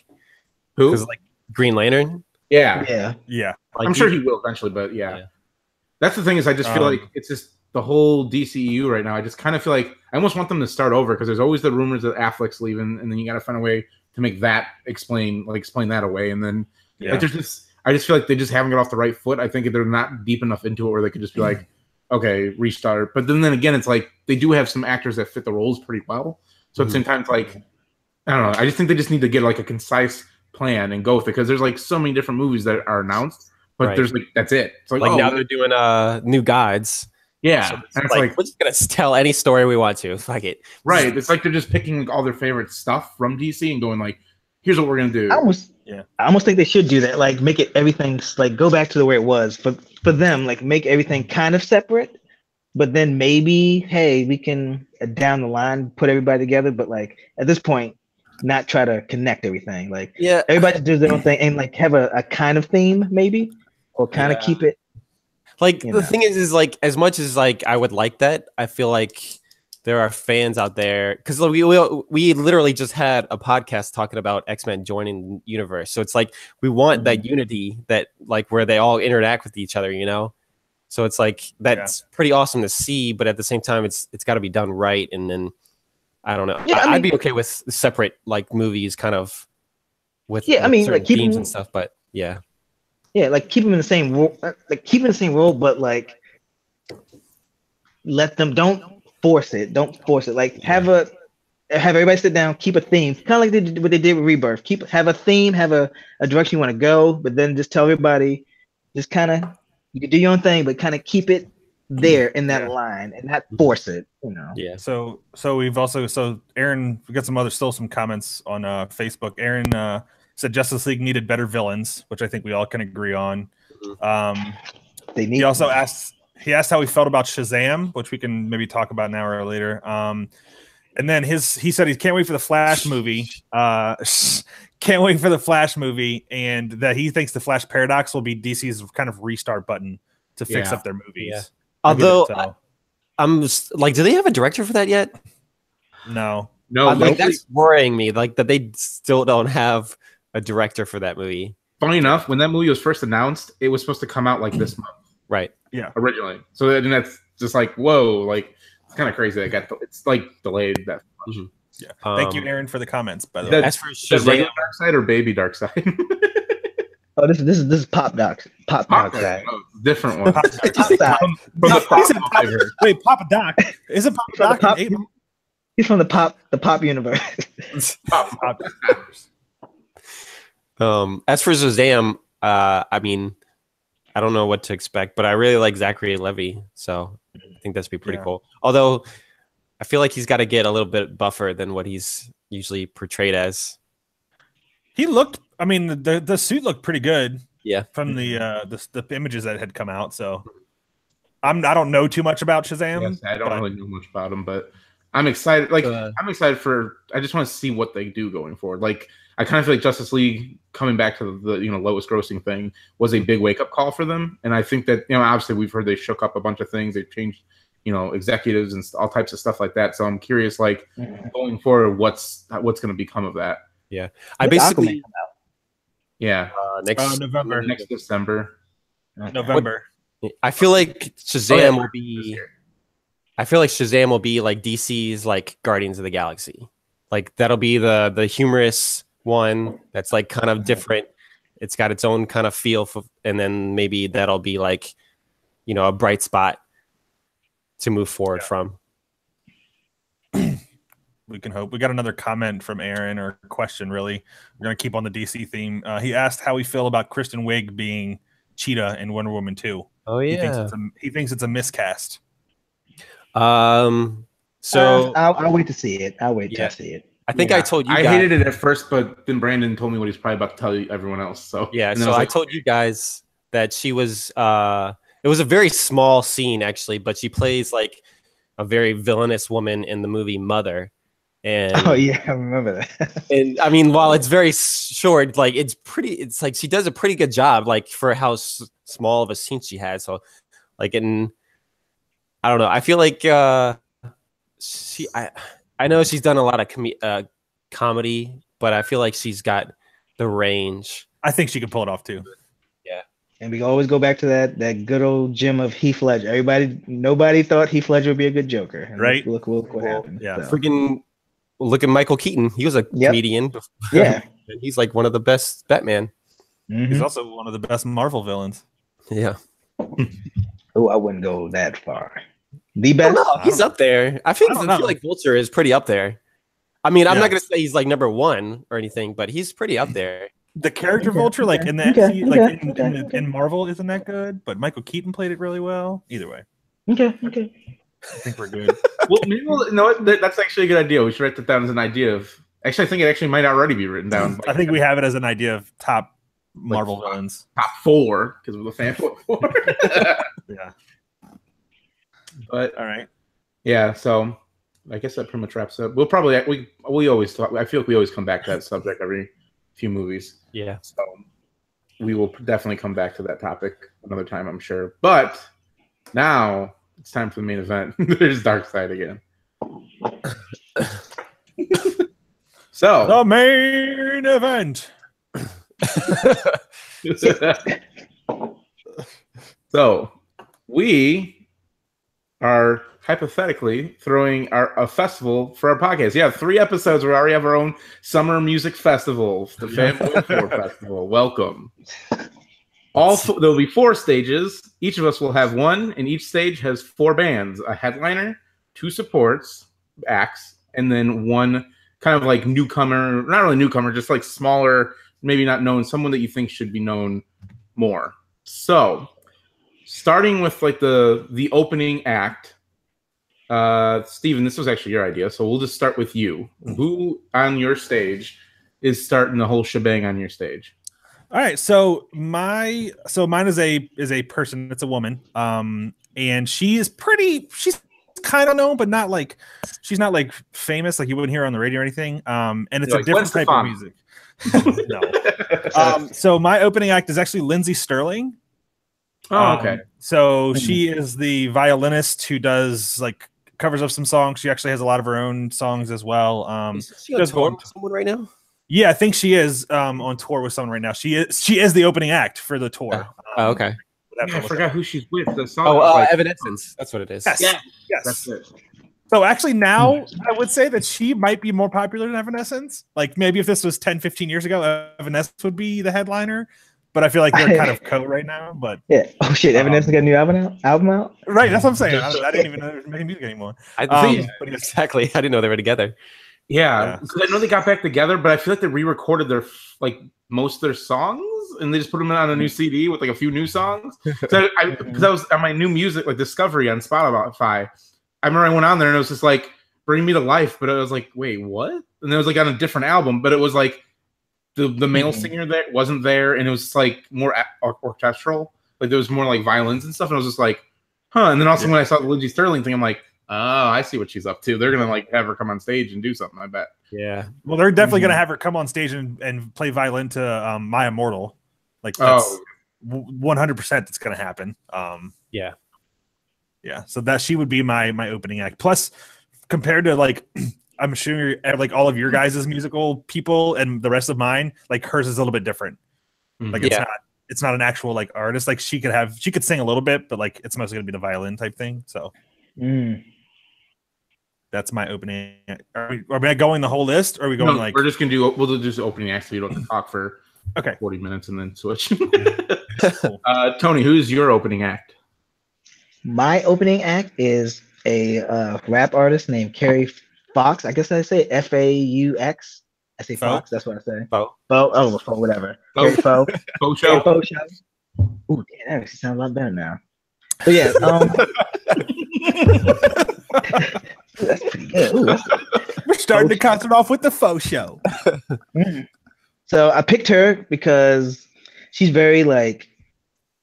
who because like Green Lantern. Yeah. Like I'm sure he will eventually, but yeah. That's the thing is I just feel like it's just the whole DCEU right now. I just kind of feel like I almost want them to start over because there's always the rumors that Affleck's leaving, and then you got to find a way to make that explain that away, and then like, I just feel like they just haven't got off the right foot. I think they're not deep enough into it where they could just be like, okay, restart. But then again, it's like they do have some actors that fit the roles pretty well. So at the same time, it's like I don't know. I just think they just need to get like a concise plan and go with it because there's like so many different movies that are announced, but there's like that's it. It's like now they're doing new guides. Yeah, so and it's like we're just gonna tell any story we want to. Fuck it. Right. It's like they're just picking like, all their favorite stuff from DC and going like, here's what we're gonna do. I almost think they should do that. Like make it everything like go back to the way it was for them. Like make everything kind of separate, but then maybe hey we can down the line put everybody together. But like at this point, not try to connect everything. Like everybody does their own thing and like have a kind of theme maybe or kind of keep it. Like the thing is like as much as like I would like that, I feel like there are fans out there because we literally just had a podcast talking about X-Men joining the universe. So it's like we want that unity that like where they all interact with each other, you know. So it's like that's pretty awesome to see, but at the same time, it's got to be done right. And then I don't know. Yeah, I'd be okay with separate like movies, kind of with like themes and stuff. But yeah. Yeah, like keep them in the same role, but like let them don't force it. Like have everybody sit down, keep a theme, kind of like they did what they did with Rebirth. Have a theme, have a direction you want to go, but then just tell everybody, just kind of you can do your own thing, but kind of keep it there in that line and not force it. You know. Yeah. So we've also Aaron, we got some comments on Facebook. Aaron said Justice League needed better villains, which I think we all can agree on. He also asked how he felt about Shazam, which we can maybe talk about now or later. And then he said he can't wait for the Flash movie. Can't wait for the Flash movie, and that he thinks the Flash Paradox will be DC's kind of restart button to fix up their movies. Yeah. Although I'm just, like, do they have a director for that yet? No. Like that's worrying me. Like that they still don't have a director for that movie. Funny enough, when that movie was first announced, it was supposed to come out like this month, right? Yeah, originally. So then that's just like whoa, like it's kind of crazy. It's like delayed that much. Yeah. Thank you, Aaron, for the comments. By the way, as for Shazam, regular Darkseid or Baby Darkseid? Oh, this is Pop Darkseid. Oh, different one. Wait, Papa Doc? Isn't Papa Doc? He's from the Pop universe. As for Shazam, I mean, I don't know what to expect, but I really like Zachary Levi, so I think that's be pretty cool. Although I feel like he's got to get a little bit buffer than what he's usually portrayed as. He looked. I mean, the suit looked pretty good. Yeah, from the images that had come out. So I don't know too much about Shazam. Yes, I don't really know much about him, but I'm excited. Like I'm excited for. I just want to see what they do going forward. Like I kind of feel like Justice League coming back to the lowest grossing thing was a big wake up call for them, and I think that obviously we've heard they shook up a bunch of things. They've changed executives and all types of stuff like that. So I'm curious, like going forward, what's going to become of that? Yeah, I basically. Yeah, next November, next December, November. I feel like Shazam will be. I feel like Shazam will be like DC's like Guardians of the Galaxy. Like that'll be the humorous one that's like kind of different. It's got its own kind of feel, and then maybe that'll be like, a bright spot to move forward from. We can hope. We got another comment from Aaron, or question, really. We're going to keep on the DC theme. He asked how we feel about Kristen Wiig being Cheetah in Wonder Woman 2. Oh, yeah. He thinks it's a miscast. So I'll wait to see it. I'll wait to see it. I think I told you guys. I hated it at first, but then Brandon told me what he's probably about to tell everyone else. So yeah, so I told you guys that she was it was a very small scene actually, but she plays like a very villainous woman in the movie Mother. And oh yeah, I remember that. And I mean, while it's very short, like it's like she does a pretty good job, like for how small of a scene she has. So, like, I don't know. I feel like I know she's done a lot of comedy, but I feel like she's got the range. I think she can pull it off too. Yeah. And we always go back to that good old gem of Heath Ledger. Nobody thought Heath Ledger would be a good Joker. And right. Look what happened. Yeah. So. Freaking look at Michael Keaton. He was a comedian. Yeah. He's like one of the best Batman. Mm-hmm. He's also one of the best Marvel villains. Yeah. Oh, I wouldn't go that far. The best? No, he's up there. I feel like Vulture is pretty up there. I mean, I'm not gonna say he's like number one or anything, but he's pretty up there. The character Vulture, like in that, in Marvel, isn't that good? But Michael Keaton played it really well. Either way. Okay. I think we're good. Well, maybe that's actually a good idea. We should write that down as an idea of. Actually, I think it actually might already be written down. I think we have it as an idea of top Marvel villains. Top 4 because we're the Fanboy 4. Yeah. But all right. Yeah. So I guess that pretty much wraps up. We'll probably we always talk. I feel like we always come back to that subject every few movies. Yeah. So we will definitely come back to that topic another time, I'm sure. But now it's time for the main event. There's Darkseid again. So the main event. So we are hypothetically throwing a festival for our podcast. Yeah, 3 episodes. We already have our own summer music festival, the Fanboy Four Festival. Welcome. There'll be 4 stages. Each of us will have one, and each stage has 4 bands: a headliner, 2 supports acts, and then one kind of like newcomer, not really newcomer, just like smaller, maybe not known, someone that you think should be known more. So, starting with like the opening act, Steven, this was actually your idea, so we'll just start with you. Who on your stage is starting the whole shebang on your stage? All right, so mine is a person. It's a woman, and she's kind of known, but not like she's not like famous, like you wouldn't hear her on the radio or anything. And it's a different type of music. No. So my opening act is actually Lindsay Sterling. Oh, okay. So she is the violinist who does like covers of some songs. She actually has a lot of her own songs as well. Is she on tour with someone right now? Yeah, I think she is on tour with someone right now. She is the opening act for the tour. Oh, okay. I forgot who she's with. The song Evanescence. That's what it is. Yes. Yes. That's it. So actually now I would say that she might be more popular than Evanescence. Like maybe if this was 10, 15 years ago, Evanescence would be the headliner. But I feel like they're kind of right now. But yeah. Oh shit, Evanescence got a new album out? Right, that's what I'm saying. I didn't even know they were making music anymore. Exactly. I didn't know they were together. Yeah, because I know they got back together, but I feel like they re-recorded their most of their songs, and they just put them on a new CD with like a few new songs. So because I was on my new music like Discovery on Spotify, I remember I went on there and it was just like "Bring Me to Life," but I was like, wait, what? And it was like on a different album, but it was like the male singer that wasn't there, and it was like more orchestral, like there was more like violins and stuff, and I was just like, huh. And then also when I saw the Lindsay Sterling thing, I'm like, oh, I see what she's up to. They're gonna like have her come on stage and do something, I bet. Yeah. Well, they're definitely gonna have her come on stage and play violin to My Immortal. Like that's 100% that's gonna happen. Yeah. So that she would be my opening act. Plus, compared to like I'm sure like all of your guys' musical people and the rest of mine, like hers is a little bit different. Like it's not an actual like artist. Like she could sing a little bit, but like it's mostly gonna be the violin type thing. So that's my opening. Are we going the whole list? Or are we going we're just gonna we'll do just opening acts so you don't have to talk for 40 minutes and then switch. Tony, who's your opening act? My opening act is a rap artist named Carrie Fox. I guess I say Faux. I say Fox. That's what I say. Faux. Whatever. Carrie Faux. Faux show. Faux show. Ooh, damn, that actually sounds a lot better now. But yeah, That's pretty good. Ooh, We're starting the concert off with the faux show. So I picked her because she's very like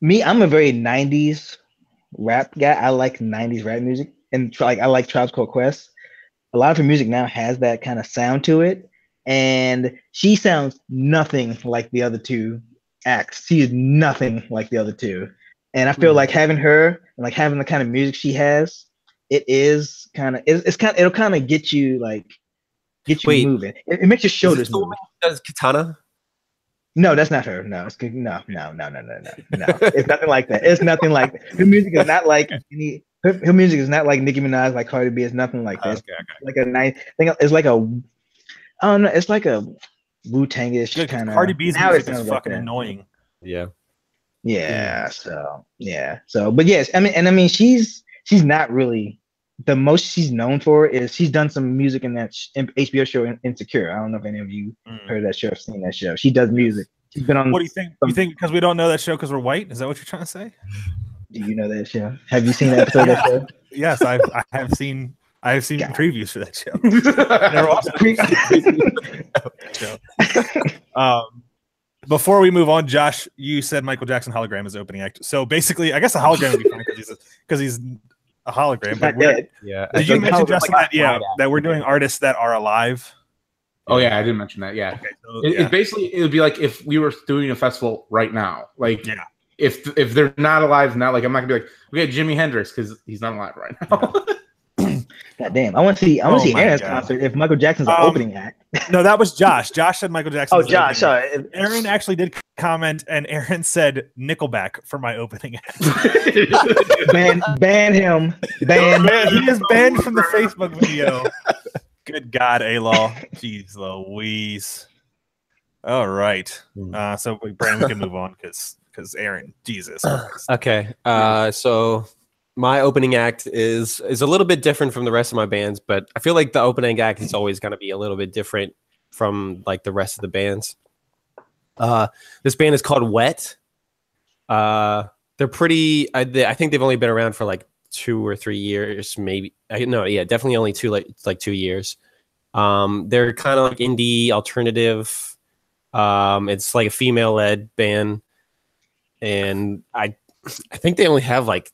me. I'm a very '90s rap guy. I like '90s rap music, and like I like Tribe Called Quest. A lot of her music now has that kind of sound to it, and she sounds nothing like the other two acts. She is nothing like the other two, and I feel like having her and like having the kind of music she has, it's kind of it'll kind of get you moving. It makes your shoulders move. Does Katana? No, that's not her. No, it's no. It's nothing like that. It's nothing like that. Her music is not like any. Her music is not like Nicki Minaj, like Cardi B. It's nothing like that. Okay. Like a nice thing. It's like a. I don't know. It's like a Wu-Tang-ish kind of. Cardi B's music is fucking annoying. Yeah. Yeah. So yeah. So, but yes, I mean, she's not really. The most she's known for is she's done some music in that HBO show Insecure. I don't know if any of you heard that show or seen that show. She does music. She's been on. What do you think? You think because we don't know that show because we're white? Is that what you're trying to say? Do you know that show? Have you seen that episode of that show? Yes, I have seen previews for that show. Before we move on, Josh, you said Michael Jackson hologram is opening act. So basically, I guess a hologram would be fine because he's a hologram. But yeah. Did you mention, Justin, that we're doing artists that are alive? Oh yeah, I didn't mention that. Yeah, okay, so, it basically it would be like if we were doing a festival right now. Like, if they're not alive now, like I'm not gonna be like, okay, Jimi Hendrix because he's not alive right now. God damn, I want to see Aaron's concert if Michael Jackson's the opening act. No, that was Josh. Josh said Michael Jackson. Oh, Josh, sorry. Aaron actually did comment, and Aaron said Nickelback for my opening act. ban him. He is banned from the Facebook video. Good God, A-Law. Jeez Louise. All right. So, Brandon, we can move on because Aaron, Jesus Christ. Okay. So my opening act is a little bit different from the rest of my bands, but I feel like the opening act is always going to be a little bit different from like the rest of the bands. This band is called Wet. They're pretty. I think they've only been around for like 2 or 3 years, maybe. Definitely only 2 2 years. They're kind of like indie alternative. It's like a female-led band, and I think they only have like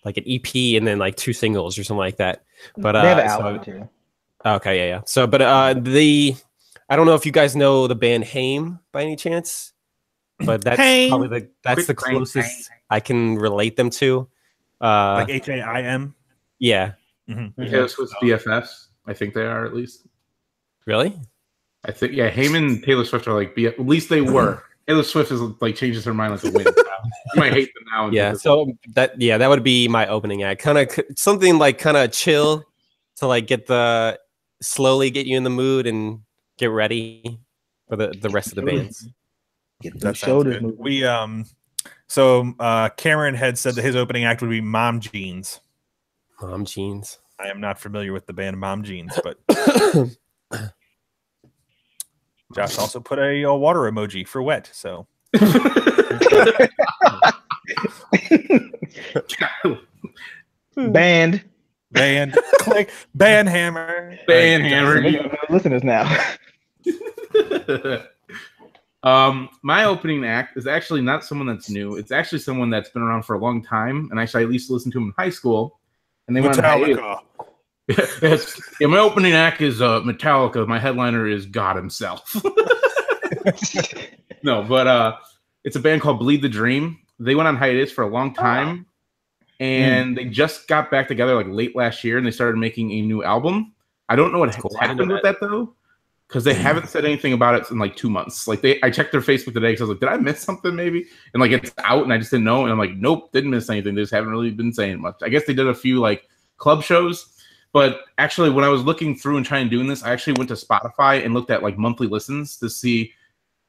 an EP and then like 2 singles or something like that. But they have an album too. Okay, yeah. So, but I don't know if you guys know the band Haim by any chance, but that's probably the closest I can relate them to. Like HAIM. Yeah. Taylor Swift's BFFs. I think they are at least. Really? I think Haim and Taylor Swift are like at least they were. Taylor Swift is like changes her mind like a wind. You might hate them now. Yeah. So that would be my opening act. Kind of something like kind of chill to like slowly get you in the mood and get ready for the rest of the bands. Get the shoulders moving. We Cameron had said that his opening act would be Mom Jeans. Mom Jeans. I am not familiar with the band Mom Jeans, but Josh also put a water emoji for Wet. So band, click, ban hammer. Listeners now. My opening act is actually not someone that's new. It's actually someone that's been around for a long time, and actually I at least listened to him in high school. And they went on my opening act is Metallica. My headliner is God himself. No, but it's a band called Bleed the Dream. They went on hiatus for a long time, and they just got back together like late last year, and they started making a new album. I don't know what happened with that though, because they haven't said anything about it in like 2 months. Like I checked their Facebook today because I was like, did I miss something maybe? And like it's out, and I just didn't know. And I'm like, nope, didn't miss anything. They just haven't really been saying much. I guess they did a few like club shows. But actually, when I was looking through and trying doing this, I actually went to Spotify and looked at like monthly listens to see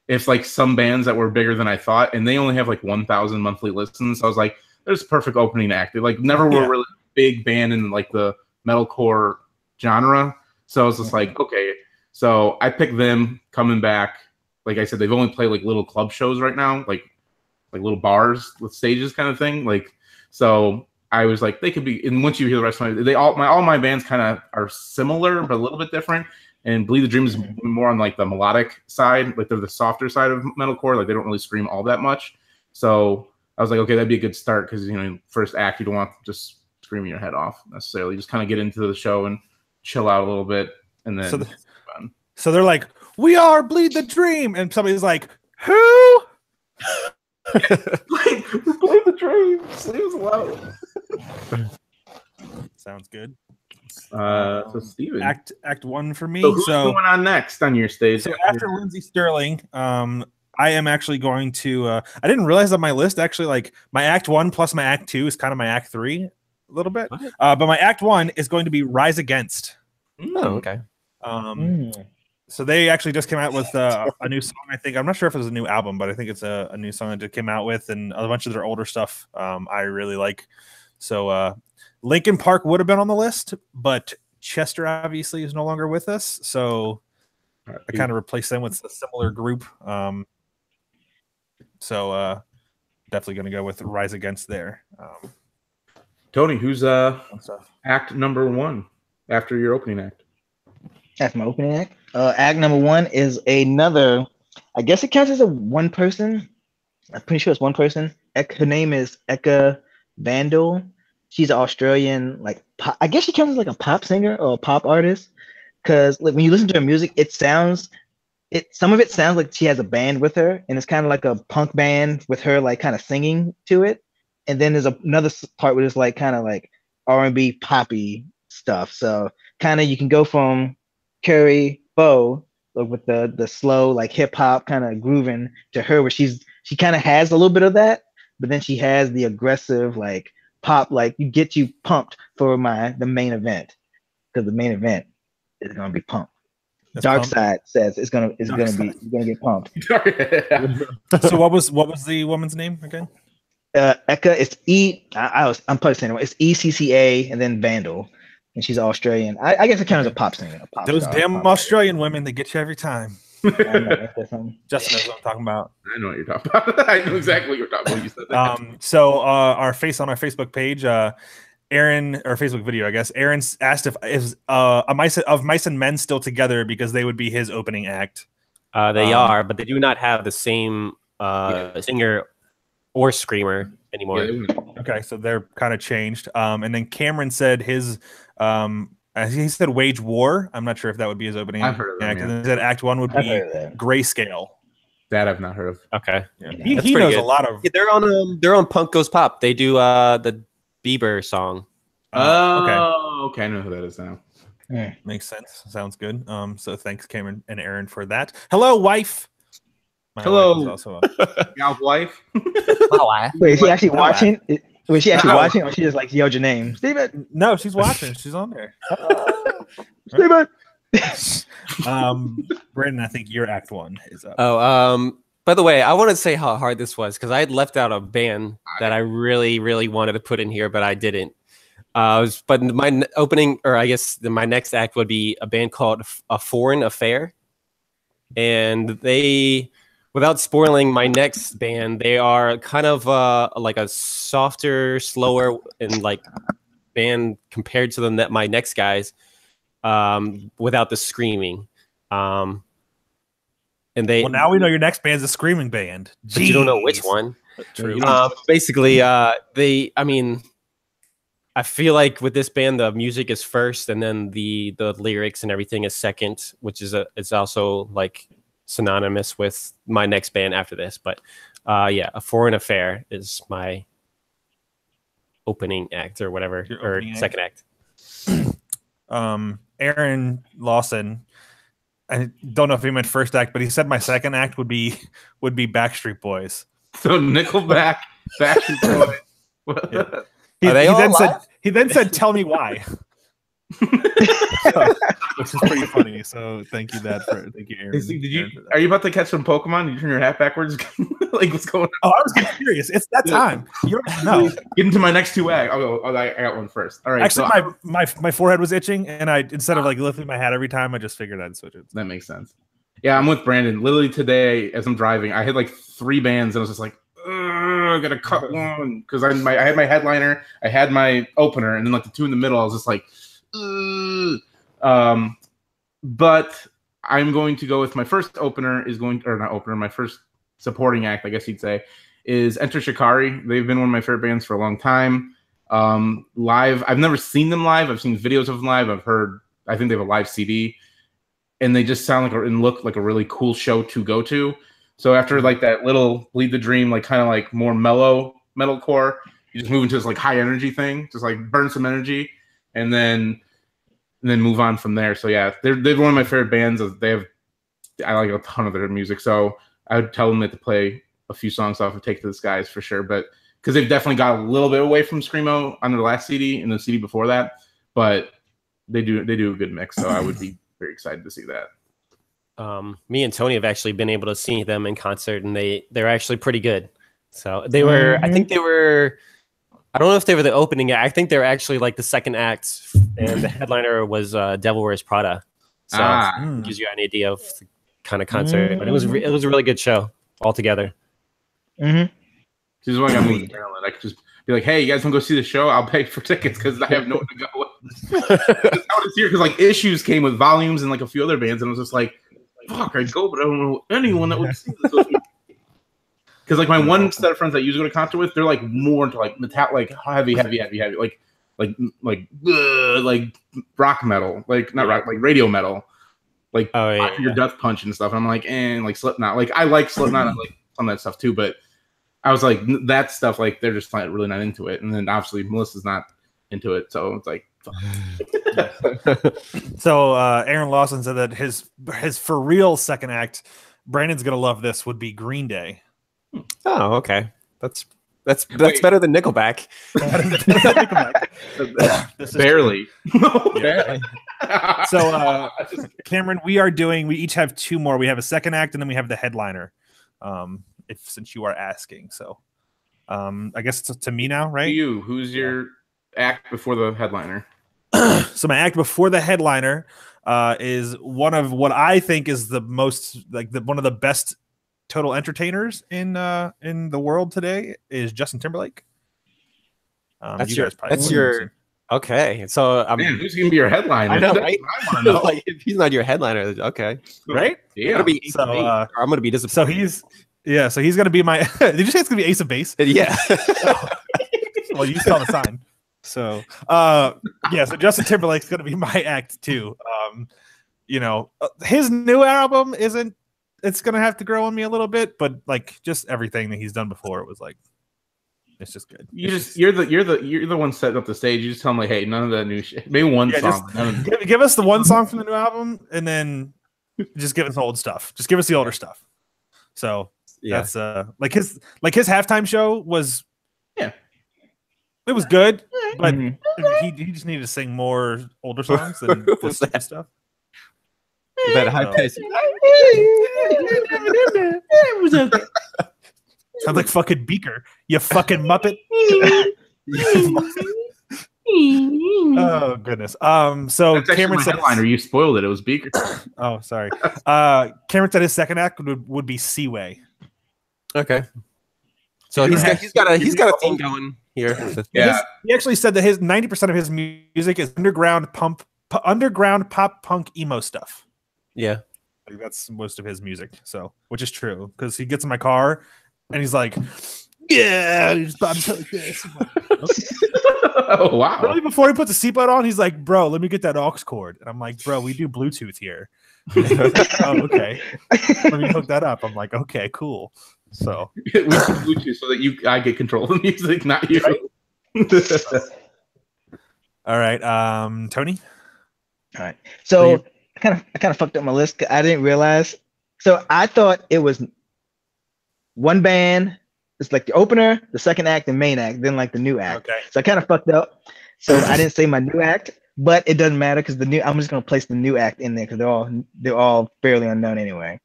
if like some bands that were bigger than I thought, and they only have like 1,000 monthly listens. So I was like, there's a perfect opening act. They like never were really a big band in like the metalcore genre. So I was just like, okay. So I picked them coming back. Like I said, they've only played like little club shows right now, like little bars with stages kind of thing. Like, so I was like, they could be. And once you hear the rest of all my bands kind of are similar, but a little bit different. And Bleed the Dream is more on like the melodic side, like they're the softer side of metalcore. Like they don't really scream all that much. So I was like, okay, that'd be a good start because first act you don't want to just screaming your head off necessarily. Just kind of get into the show and chill out a little bit, and then so they're like, "We are Bleed the Dream," and somebody's like, "Who?" Bleed the Dream. Sleeves low. Sounds good. So Steven. Act 1 for me. So who's going on next on your stage? So after Lindsey Sterling, I am actually going to. I didn't realize on my list actually, like my Act 1 plus my Act 2 is kind of my Act 3 a little bit. But my Act 1 is going to be Rise Against. Oh, okay. So they actually just came out with a new song. I think I'm not sure if it was a new album, but I think it's a new song that they came out with, and a bunch of their older stuff I really like. So Linkin Park would have been on the list, but Chester obviously is no longer with us, so I kind of replaced them with a similar group. So definitely going to go with Rise Against there. Tony, who's act number 1 after your opening act? That's my opening act. Act number 1 is another. I guess it counts as a one person. I'm pretty sure it's one person. Her name is Eka Vandal. She's an Australian, like pop, I guess she counts as like a pop singer or a pop artist. Because like, when you listen to her music, some of it sounds like she has a band with her, and it's kind of like a punk band with her like kind of singing to it. And then there's another part where it's like kind of like R&B poppy stuff. So kind of you can go from Carrie Bow with the slow like hip hop kind of grooving to her, where she kind of has a little bit of that, but then she has the aggressive like pop, like you get you pumped for the main event, because the main event is gonna be pumped. Dark Side says it's gonna get pumped. So what was the woman's name again? Eka. It's I'm probably saying it. It's ECCA and then Vandal, and she's Australian. I guess it counts as a pop singer. Those damn Australian women, they get you every time. Justin knows what I'm talking about. I know what you're talking about. I know exactly what you're talking about. You said that. So our Facebook page, Aaron, or Facebook video, I guess. Aaron asked if Mice and Men still together, because they would be his opening act. They are, but they do not have the same singer or screamer anymore. Okay, so they're kind of changed. And then Cameron said his he said Wage War. I'm not sure if that would be his opening I've heard of them, act. yeah. And then he said Act 1 would be Grayscale. That I've not heard of. Okay, yeah. He knows a lot of. Yeah, they're on Punk Goes Pop. They do the Bieber song. Okay, I know who that is now. Yeah. Makes sense. Sounds good. So thanks, Cameron and Aaron, for that. Hello, wife. Hello, wife also y'all's wife. Wait, is she actually watching? Was she actually watching, or she just like yelled your name, Steven? No, she's watching. She's on there. Steven. Brandon, I think your Act 1 is up. By the way, I want to say how hard this was, because I had left out a band that I really, really wanted to put in here, but I didn't. But my opening, or I guess my next act would be a band called A Foreign Affair. And they, without spoiling my next band, they are kind of like a softer, slower, and like band compared to my next guys, without the screaming. And well, now we know your next band's a screaming band. But you don't know which one. True. Basically, I feel like with this band, the music is first, and then the lyrics and everything is second, which is it's also like synonymous with my next band after this. But yeah, A Foreign Affair is my opening act or whatever, or second act. Aaron Lawson, I don't know if he meant first act, but he said my second act would be Backstreet Boys. So Nickelback, Backstreet Boys. Yeah. He then said, "Tell me why," which is pretty funny. So thank you, Aaron. Are you about to catch some Pokemon? Did you turn your hat backwards? Like, what's going on? Oh, I was getting curious. It's that time. You don't know. Get into my next two acts. I got one first. All right. Actually, so my forehead was itching, and instead of like lifting my hat every time, I just figured I'd switch it. That makes sense. Yeah, I'm with Brandon. Literally today, as I'm driving, I had like 3 bands, and I was just like, I gotta cut one because I had my headliner, I had my opener, and then like the two in the middle, I was just like, but I'm going to go with my first opener my first supporting act, I guess you'd say, is Enter Shikari. They've been one of my favorite bands for a long time. Live, I've never seen them live. I've seen videos of them live. I think they have a live CD, and they just sound like and look like a really cool show to go to. So after like that little Bleed the Dream, like kind of like more mellow metalcore, you just move into this like high energy thing, just like burn some energy, and then move on from there. So yeah, they're one of my favorite bands. I like a ton of their music, so I would tell them to play a few songs off of Take to the Skies for sure, but because they've definitely got a little bit away from Screamo on their last CD and the CD before that, but they do a good mix, so I would be very excited to see that. Me and Tony have actually been able to see them in concert, and they're actually pretty good. So they were, I think they were, I don't know if they were the opening act. I think they were actually like the second act, and the headliner was Devil Wears Prada. So it gives you an idea of the kind of concert, but it was a really good show altogether. Mm-hmm. This is why I got moved to Maryland. I could just be like, "Hey, you guys want to go see the show? I'll pay for tickets because I have nowhere to go." That's how it is here because like Issues came with Volumes and like a few other bands, and I was just like, "Fuck, I'd go, but I don't know anyone that would see this." Because like my one set of friends that I usually go to concert with, they're like more into like metal, like heavy, like rock metal, like not rock, like radio metal, like your Death Punch and stuff. And I'm like, like Slipknot. Like I like Slipknot, I like some of that stuff too, but I was like that stuff, like they're just really not into it. And then obviously Melissa's not into it, so it's like. So Aaron Lawson said that his for real second act, Brandon's gonna love this, would be Green Day. Oh, okay. That's better than Nickelback. Barely. So Cameron, we each have two more. We have a second act and then we have the headliner. Since you are asking, so I guess it's to me now, right? Who's your act before the headliner? So my act before the headliner is one of what I think is the most one of the best total entertainers in the world today is Justin Timberlake. Okay. So man, who's gonna be your headliner? I know, right? I know. Like, if he's not your headliner, okay, right? Yeah. I'm gonna be disappointed. So he's gonna be my. Did you say it's gonna be Ace of Base? Yeah. Well, you saw the sign. So so Justin Timberlake's gonna be my act too. His new album isn't. It's gonna have to grow on me a little bit, but like just everything that he's done before, it was like, it's just good. You're the one setting up the stage. You just tell him like, hey, none of that new shit. Maybe one song. Give us the one song from the new album, and then just give us the old stuff. Just give us the older stuff. So that's like his halftime show was. Yeah. It was good, but he just needed to sing more older songs than this stuff. That high pace. Sounds like fucking Beaker, you fucking Muppet. Oh goodness. So that's Cameron said headliner. You spoiled it. It was Beaker. Oh, sorry. Cameron said his second act would be Seaway. Okay. So he's got a theme going here. Yeah. He actually said that his 90% of his music is underground pop punk emo stuff. Yeah. Like, that's most of his music. So, which is true because he gets in my car and he's like, "Yeah, oh wow!" Really, before he puts a seatbelt on, he's like, "Bro, let me get that aux cord." And I'm like, "Bro, we do Bluetooth here." Oh, okay. Let me hook that up. I'm like, "Okay, cool." So we do Bluetooth so that I get control of the music, not you. Right? All right, Tony. All right. So I kind of fucked up my list. I didn't realize. So I thought it was one band. It's like the opener, the second act, and main act, then like the new act. Okay. So I kind of fucked up. So I didn't say my new act, but it doesn't matter because I'm just gonna place the new act in there because they're all fairly unknown anyway.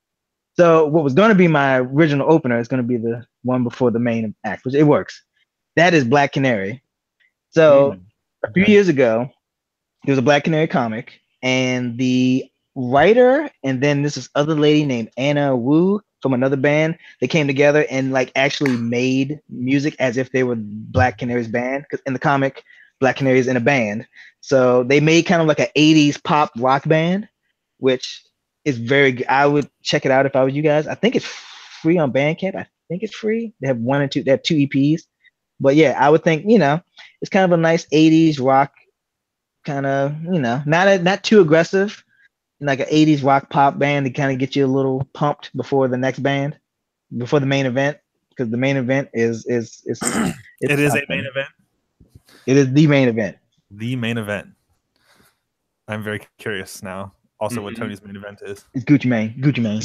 So what was going to be my original opener is going to be the one before the main act, which it works. That is Black Canary. So a few years ago, there was a Black Canary comic, and the writer, and then this other lady named Anna Wu, from another band. They came together and like actually made music as if they were Black Canary's band. Because in the comic, Black Canary is in a band, so they made kind of like an '80s pop rock band, which is very good. I would check it out if I was you guys. I think it's free on Bandcamp. I think it's free. They have one and two. They have 2 EPs. But yeah, I would think it's kind of a nice '80s rock kind of not too aggressive, like an '80s rock pop band to kind of get you a little pumped before the next band, before the main event, because the main event is it is a main event. It is the main event. The main event. I'm very curious now. Also, what Tony's main event is. It's Gucci Mane. Gucci Mane.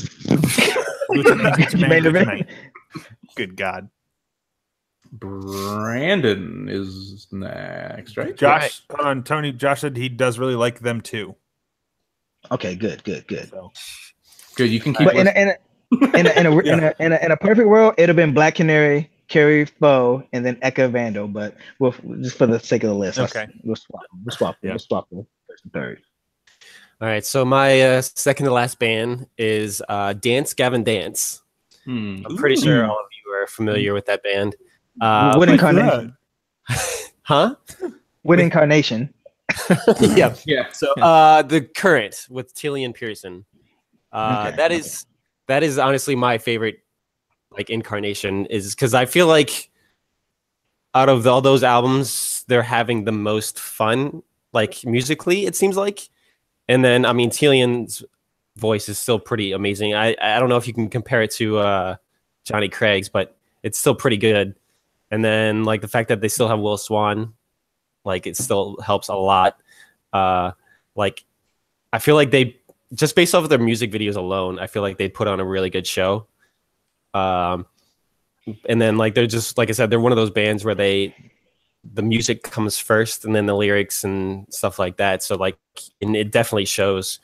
Good God. Brandon is next, right? Josh, Tony. Josh said he does really like them too. Okay, good. So. Good, you can keep. But in a perfect world, it'd have been Black Canary, Carrie Foe, and then Eka Vandal. But we'll just for the sake of the list, okay, we'll swap the first and third. All right, so my second to last band is Dance Gavin Dance. I'm pretty sure all of you are familiar with that band. What incarnation? Huh? What incarnation? Yeah. So the current with Tillian Pearson. That is honestly my favorite like incarnation, is because I feel like out of all those albums, they're having the most fun, like musically, it seems like. And then I mean Tillian's voice is still pretty amazing. I don't know if you can compare it to Johnny Craig's, but it's still pretty good. And then like the fact that they still have Will Swan, like it still helps a lot. Like I feel like they, just based off of their music videos alone, I feel like they put on a really good show. And then like they're just, like I said, they're one of those bands where the music comes first and then the lyrics and stuff like that. So like, and it definitely shows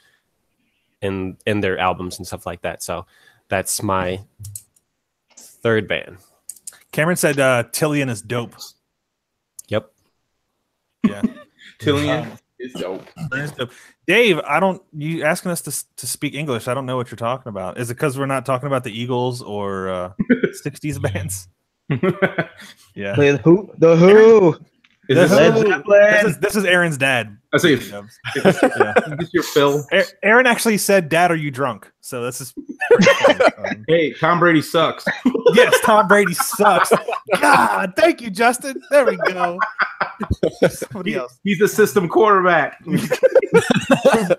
in their albums and stuff like that. So that's my third band. Cameron said Tillian is dope. Yep. Yeah. Tillian is dope. Dave, you asking us to speak English. I don't know what you're talking about. Is it because we're not talking about the Eagles or 60s bands? Yeah. The Who. Is This is Aaron's dad. I say, is this your Phil? Aaron actually said, "Dad, are you drunk?" So this is. Hey, Tom Brady sucks. Yes, Tom Brady sucks. God, thank you, Justin. There we go. Somebody else. He's a system quarterback.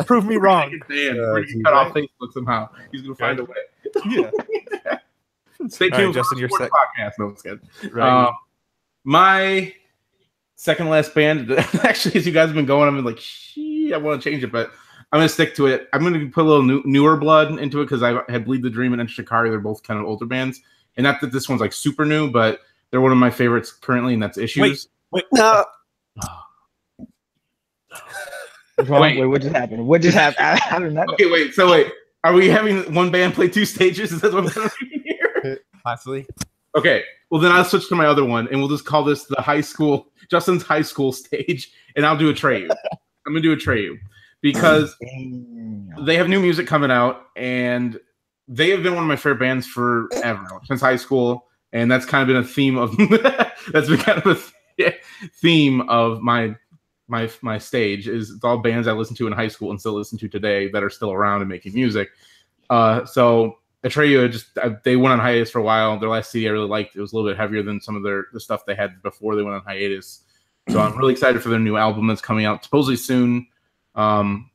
Prove me wrong. We're gonna cut off Facebook somehow. He's gonna find a way. Yeah. Stay tuned, right, Justin. Your podcast. No, it's good. Right. My second to last band, actually, as you guys have been going, I've been like, I want to change it, but I'm going to stick to it. I'm going to put a little newer blood into it because I had Bleed the Dream and Shikari. They're both kind of older bands. And not that this one's like super new, but they're one of my favorites currently, and that's Issues. Wait, no. Wait, what just happened? What just happened? I don't know. Okay, wait. So wait, are we having one band play 2 stages? Is that what I'm going to do here? Possibly. Okay, well then I'll switch to my other one, and we'll just call this the Justin's high school stage, and I'll do Atreyu. I'm gonna do Atreyu because they have new music coming out, and they have been one of my favorite bands forever, since high school, and that's kind of been a theme of my stage. Is it's all bands I listened to in high school and still listen to today that are still around and making music. So Atreyu, they went on hiatus for a while. Their last CD I really liked. It was a little bit heavier than some of the stuff they had before they went on hiatus. So I'm really excited for their new album that's coming out supposedly soon. In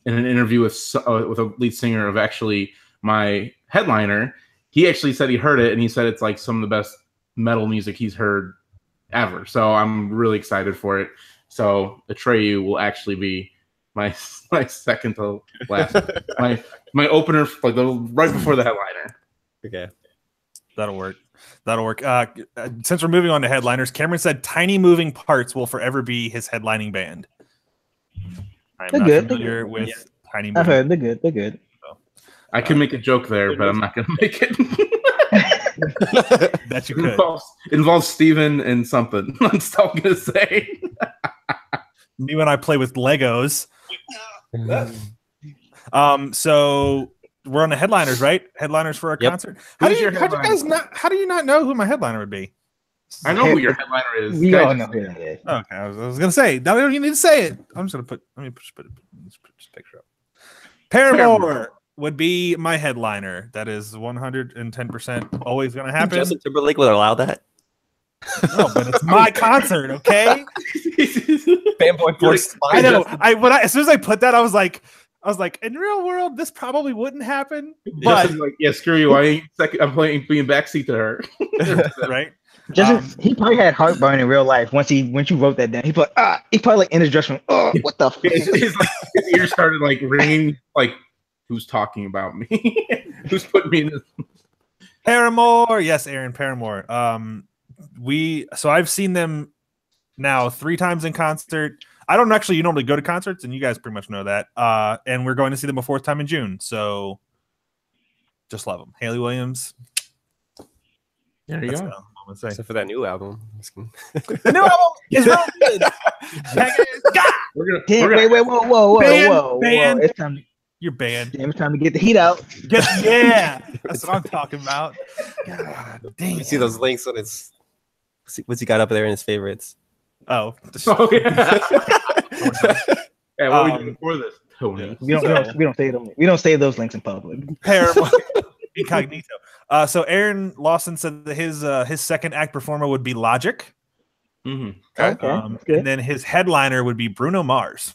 an interview with a lead singer of actually my headliner, he actually said he heard it and he said it's like some of the best metal music he's heard ever. So I'm really excited for it. So Atreyu will actually be my second to last, my opener, like right before the headliner. Okay, that'll work. Since we're moving on to headliners, Cameron said Tiny Moving Parts will forever be his headlining band. I'm not familiar with Tiny Moving. I've heard they're good. So, I could make a joke there, but I'm not going to make it. That you could. Involves Steven and something. That's all I'm going to say. Me when I play with Legos. So we're on the headliners, right? Headliners for our concert. How do you not know who my headliner would be? I know who your headliner is. We all know who that is. Okay, I was gonna say. Now we don't even need to say it. I'm just gonna put. Let me just put this picture up. Paramore would be my headliner. That is 110% always gonna happen. Justin Timberlake would allow that. No, but it's my concert, okay? Fanboy Four. I know. As soon as I put that, I was like, in real world, this probably wouldn't happen. But Justin's like, yeah, screw you. I'm playing being backseat to her. Right? He probably had heartburn in real life once you wrote that down. He probably like in his dressing room. Oh, what the fuck? His ears started like ringing. Like, who's talking about me? Who's putting me in this? Paramore, yes, Aaron Paramore. So I've seen them now 3 times in concert. I don't actually normally go to concerts, and you guys pretty much know that. And we're going to see them a 4th time in June. So just love them. Haley Williams. There you go. Except for that new album. The new album is real good. Wait, whoa. Banned. It's time. You're banned. Damn, it's time to get the heat out. Yeah, that's what I'm talking about. God dang. You see those links on his. What's he got up there in his favorites? Oh, yeah. Yeah, what we doing before this, Tony? We don't say them. We don't say those links in public. Paramore. Incognito. So Aaron Lawson said that his second act performer would be Logic. Mm-hmm. Okay. And then his headliner would be Bruno Mars.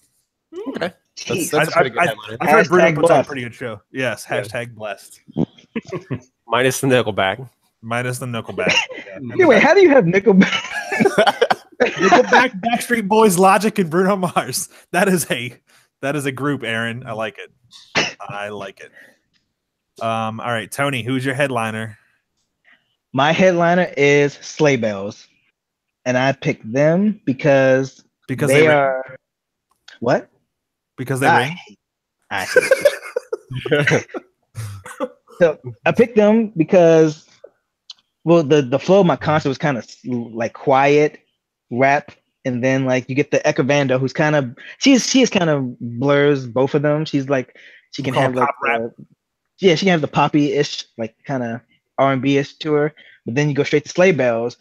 Okay. That's a pretty good headliner. I've heard Bruno puts on a pretty good show. Yes. Hashtag blessed. Minus the Nickelback. Yeah. Anyway, how do you have Nickelback? Nickelback, Backstreet Boys, Logic, and Bruno Mars. That is a group, Aaron. I like it. All right, Tony, who's your headliner? My headliner is Sleigh Bells, and I picked them because they are ring. What? Because they ring. So I picked them because, well, the flow of my concert was kind of like quiet rap, and then like you get the Eka Vando, who's kind of she's kind of blurs both of them. She's like she can have like rap. Yeah, she can have the poppy-ish, like kind of R&B-ish to her. But then you go straight to Sleigh Bells,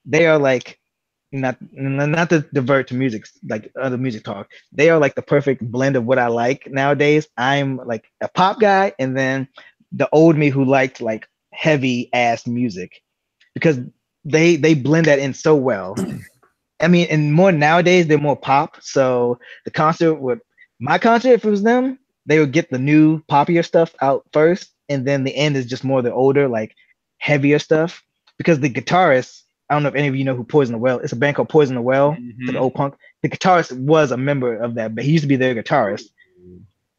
they are like not to divert to music, like other music talk. They are like the perfect blend of what I like nowadays. I'm like a pop guy, and then the old me who liked like heavy ass music, because they blend that in so well. I mean, and more nowadays they're more pop. So my concert, if it was them, they would get the new poppier stuff out first, and then the end is just more the older, like heavier stuff. Because the guitarist, I don't know if any of you know who Poison the Well. It's a band called Poison the Well. Mm-hmm. The old punk. The guitarist was a member of that, but he used to be their guitarist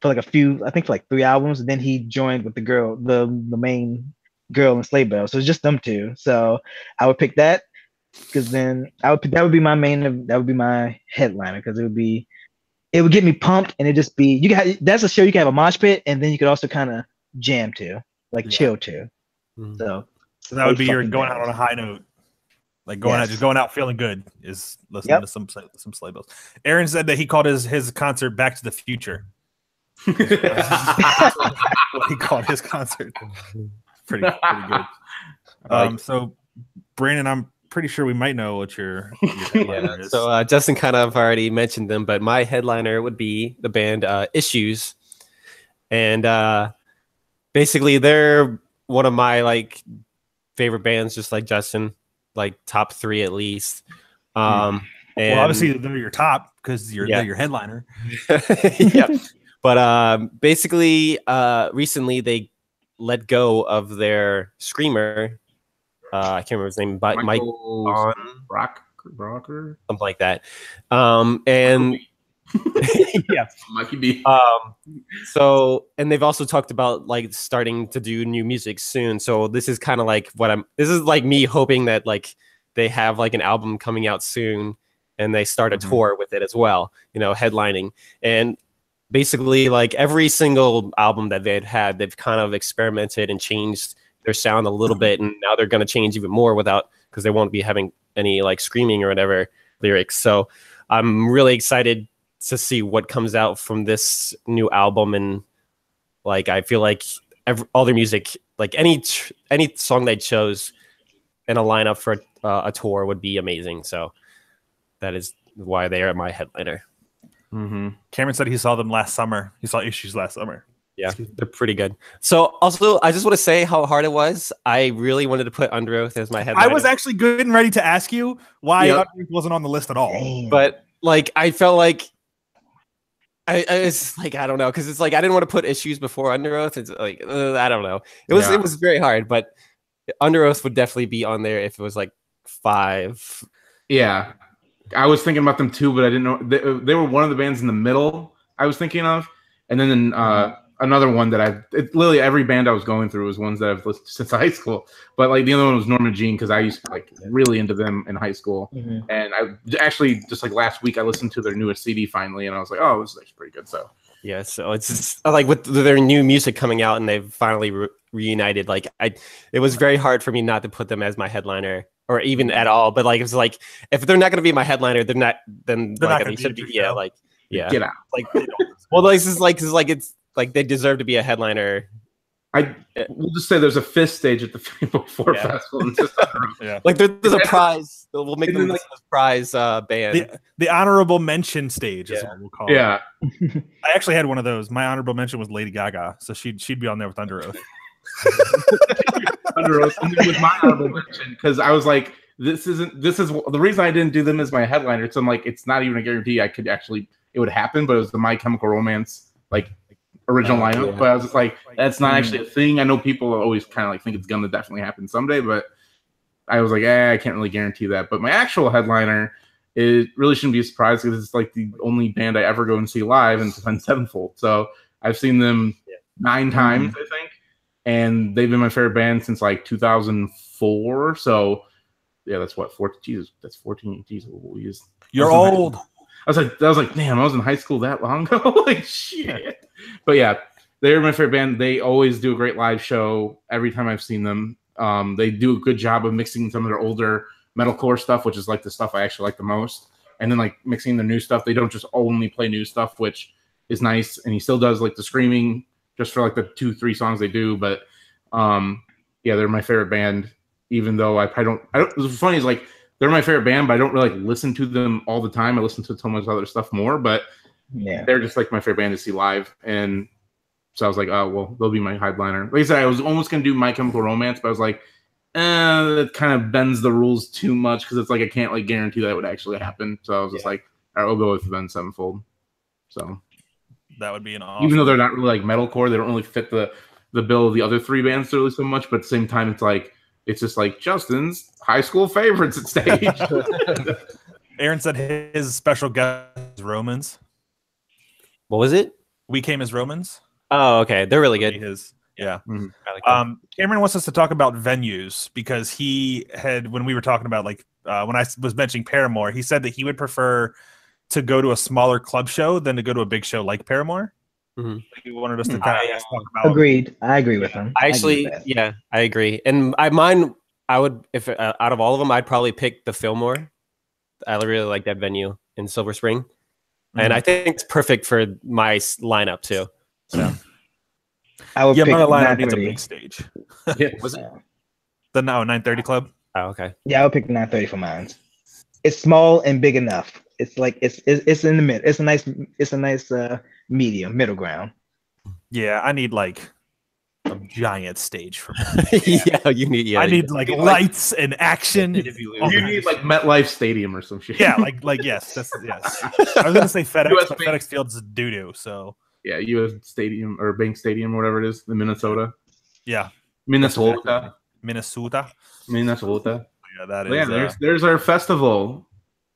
for like for like 3 albums. And then he joined with the girl, the main girl in Sleigh Bells. So it's just them 2. So I would pick that, because then that would be my headliner, because it would get me pumped, and it just be that's a show you can have a mosh pit, and then you could also kind of jam to, like chill to. Mm-hmm. So that would be your going out on a high note, like going out feeling good is listening to some Sleigh Bells. Aaron said that he called his concert Back to the Future. What he called his concert. Pretty good. So Brandon, I'm pretty sure we might know what your headliner is. So Justin kind of already mentioned them, but my headliner would be the band Issues, and basically they're one of my like favorite bands, just like Justin, like top 3 at least. And well, obviously they're your top because they're your headliner. Yeah, but basically recently they let go of their screamer. I can't remember his name, but Michael Rocker, something like that. And yeah, Mikey B. So, and they've also talked about like starting to do new music soon. So this is kind of like this is like me hoping that like they have like an album coming out soon, and they start a tour with it as well, headlining. And basically like every single album that they've had, kind of experimented and changed their sound a little bit, and now they're going to change even more because they won't be having any like screaming or whatever lyrics. So I'm really excited to see what comes out from this new album, and Like I feel like all their music, like any song they chose in a lineup for a tour would be amazing. So that is why they are my headliner. Mm-hmm. Cameron said he saw them last summer. He saw Issues last summer. Yeah, they're pretty good. So also, I just want to say how hard it was. I really wanted to put Under Oath as my headliner. I was actually good and ready to ask you why Under Oath wasn't on the list at all. Damn. But like, I felt like it's like I don't know, because it's like I didn't want to put Issues before Under Oath. It's like I don't know. It was very hard, but Under Oath would definitely be on there if it was like 5. Yeah, I was thinking about them too, but I didn't know they were one of the bands in the middle I was thinking of, and then another one that literally every band I was going through was ones that I've listened to since high school. But like the other one was Norma Jean, because I used to like really into them in high school. Mm-hmm. And I actually just like last week I listened to their newest CD finally, and I was like, oh, this is actually pretty good. So yeah, so it's just, like with their new music coming out and they've finally reunited. Like it was very hard for me not to put them as my headliner or even at all. But like it's like if they're not going to be my headliner, they're not. Then they're like, not should be. Yeah, like yeah, get out. Like well, this is like it's. Like they deserve to be a headliner. We'll just say there's a 5th stage at the Fanboy Four Festival. Like there's a prize. We'll make them like a prize band. The honorable mention stage is what we'll call it. Yeah. I actually had one of those. My honorable mention was Lady Gaga, so she'd be on there with Under Oath. Under Oath, and then with my honorable mention, because I was like, this is the reason I didn't do them as my headliner. So I'm like, it's not even a guarantee it would happen, but it was the My Chemical Romance original lineup. Yeah. But I was just like, that's not actually a thing. I know people always kind of like think it's gonna definitely happen someday, but I was like, I can't really guarantee that. But my actual headliner, it really shouldn't be a surprise because it's like the only band I ever go and see live, and it's Avenged Sevenfold. So I've seen them 9 times, I think, and they've been my favorite band since like 2004. So yeah, that's what 14. Jesus, that's 14. Jesus, you're old. I was like, damn, I was in high school that long ago. Like shit. But yeah, they're my favorite band. They always do a great live show every time I've seen them. They do a good job of mixing some of their older metalcore stuff, which is like the stuff I actually like the most, and then like mixing the new stuff. They don't just only play new stuff, which is nice. And he still does like the screaming just for like the 2-3 songs they do. But yeah, they're my favorite band. Even though I probably don't. What's funny is like they're my favorite band, but I don't really like listen to them all the time. I listen to so much other stuff more, but they're just like my favorite band to see live. And so I was like, oh, well, they'll be my headliner. Like I said, I was almost going to do My Chemical Romance, but I was like, that kind of bends the rules too much because it's like I can't like guarantee that it would actually happen. So I was just like, all right, we'll go with Avenged Sevenfold. So that would be an awesome. Even though they're not really like metalcore, they don't really fit the bill of the other 3 bands really so much. But at the same time, it's just like Justin's high school favorites at stage. Aaron said his special guest is Romans. What was it? We Came as Romans. Oh, okay. They're really good. Yeah. Mm-hmm. I like Cameron wants us to talk about venues because he had, when we were talking about when I was mentioning Paramore, he said that he would prefer to go to a smaller club show than to go to a big show like Paramore. Mm-hmm. He wanted us to kind of talk about. Agreed. I agree with him. I agree. And I would, if out of all of them, I'd probably pick the Fillmore. I really like that venue in Silver Spring. Mm-hmm. And I think it's perfect for my lineup too. So I would pick my lineup needs a big stage. Was it? The 930 Club? Oh, okay. Yeah, I would pick 930 for mine. It's small and big enough. It's like it's in the mid. It's a nice middle ground. Yeah, I need like a giant stage for me. Yeah, you need. Yeah, I need like lights and action. You need like MetLife Stadium or some shit. Yeah, like yes. I was gonna say FedEx, but FedEx Field's doo doo. So yeah, U.S. Stadium or Bank Stadium, or whatever it is, in Minnesota. Yeah, Minnesota. Yeah, that is. Yeah, there's our festival.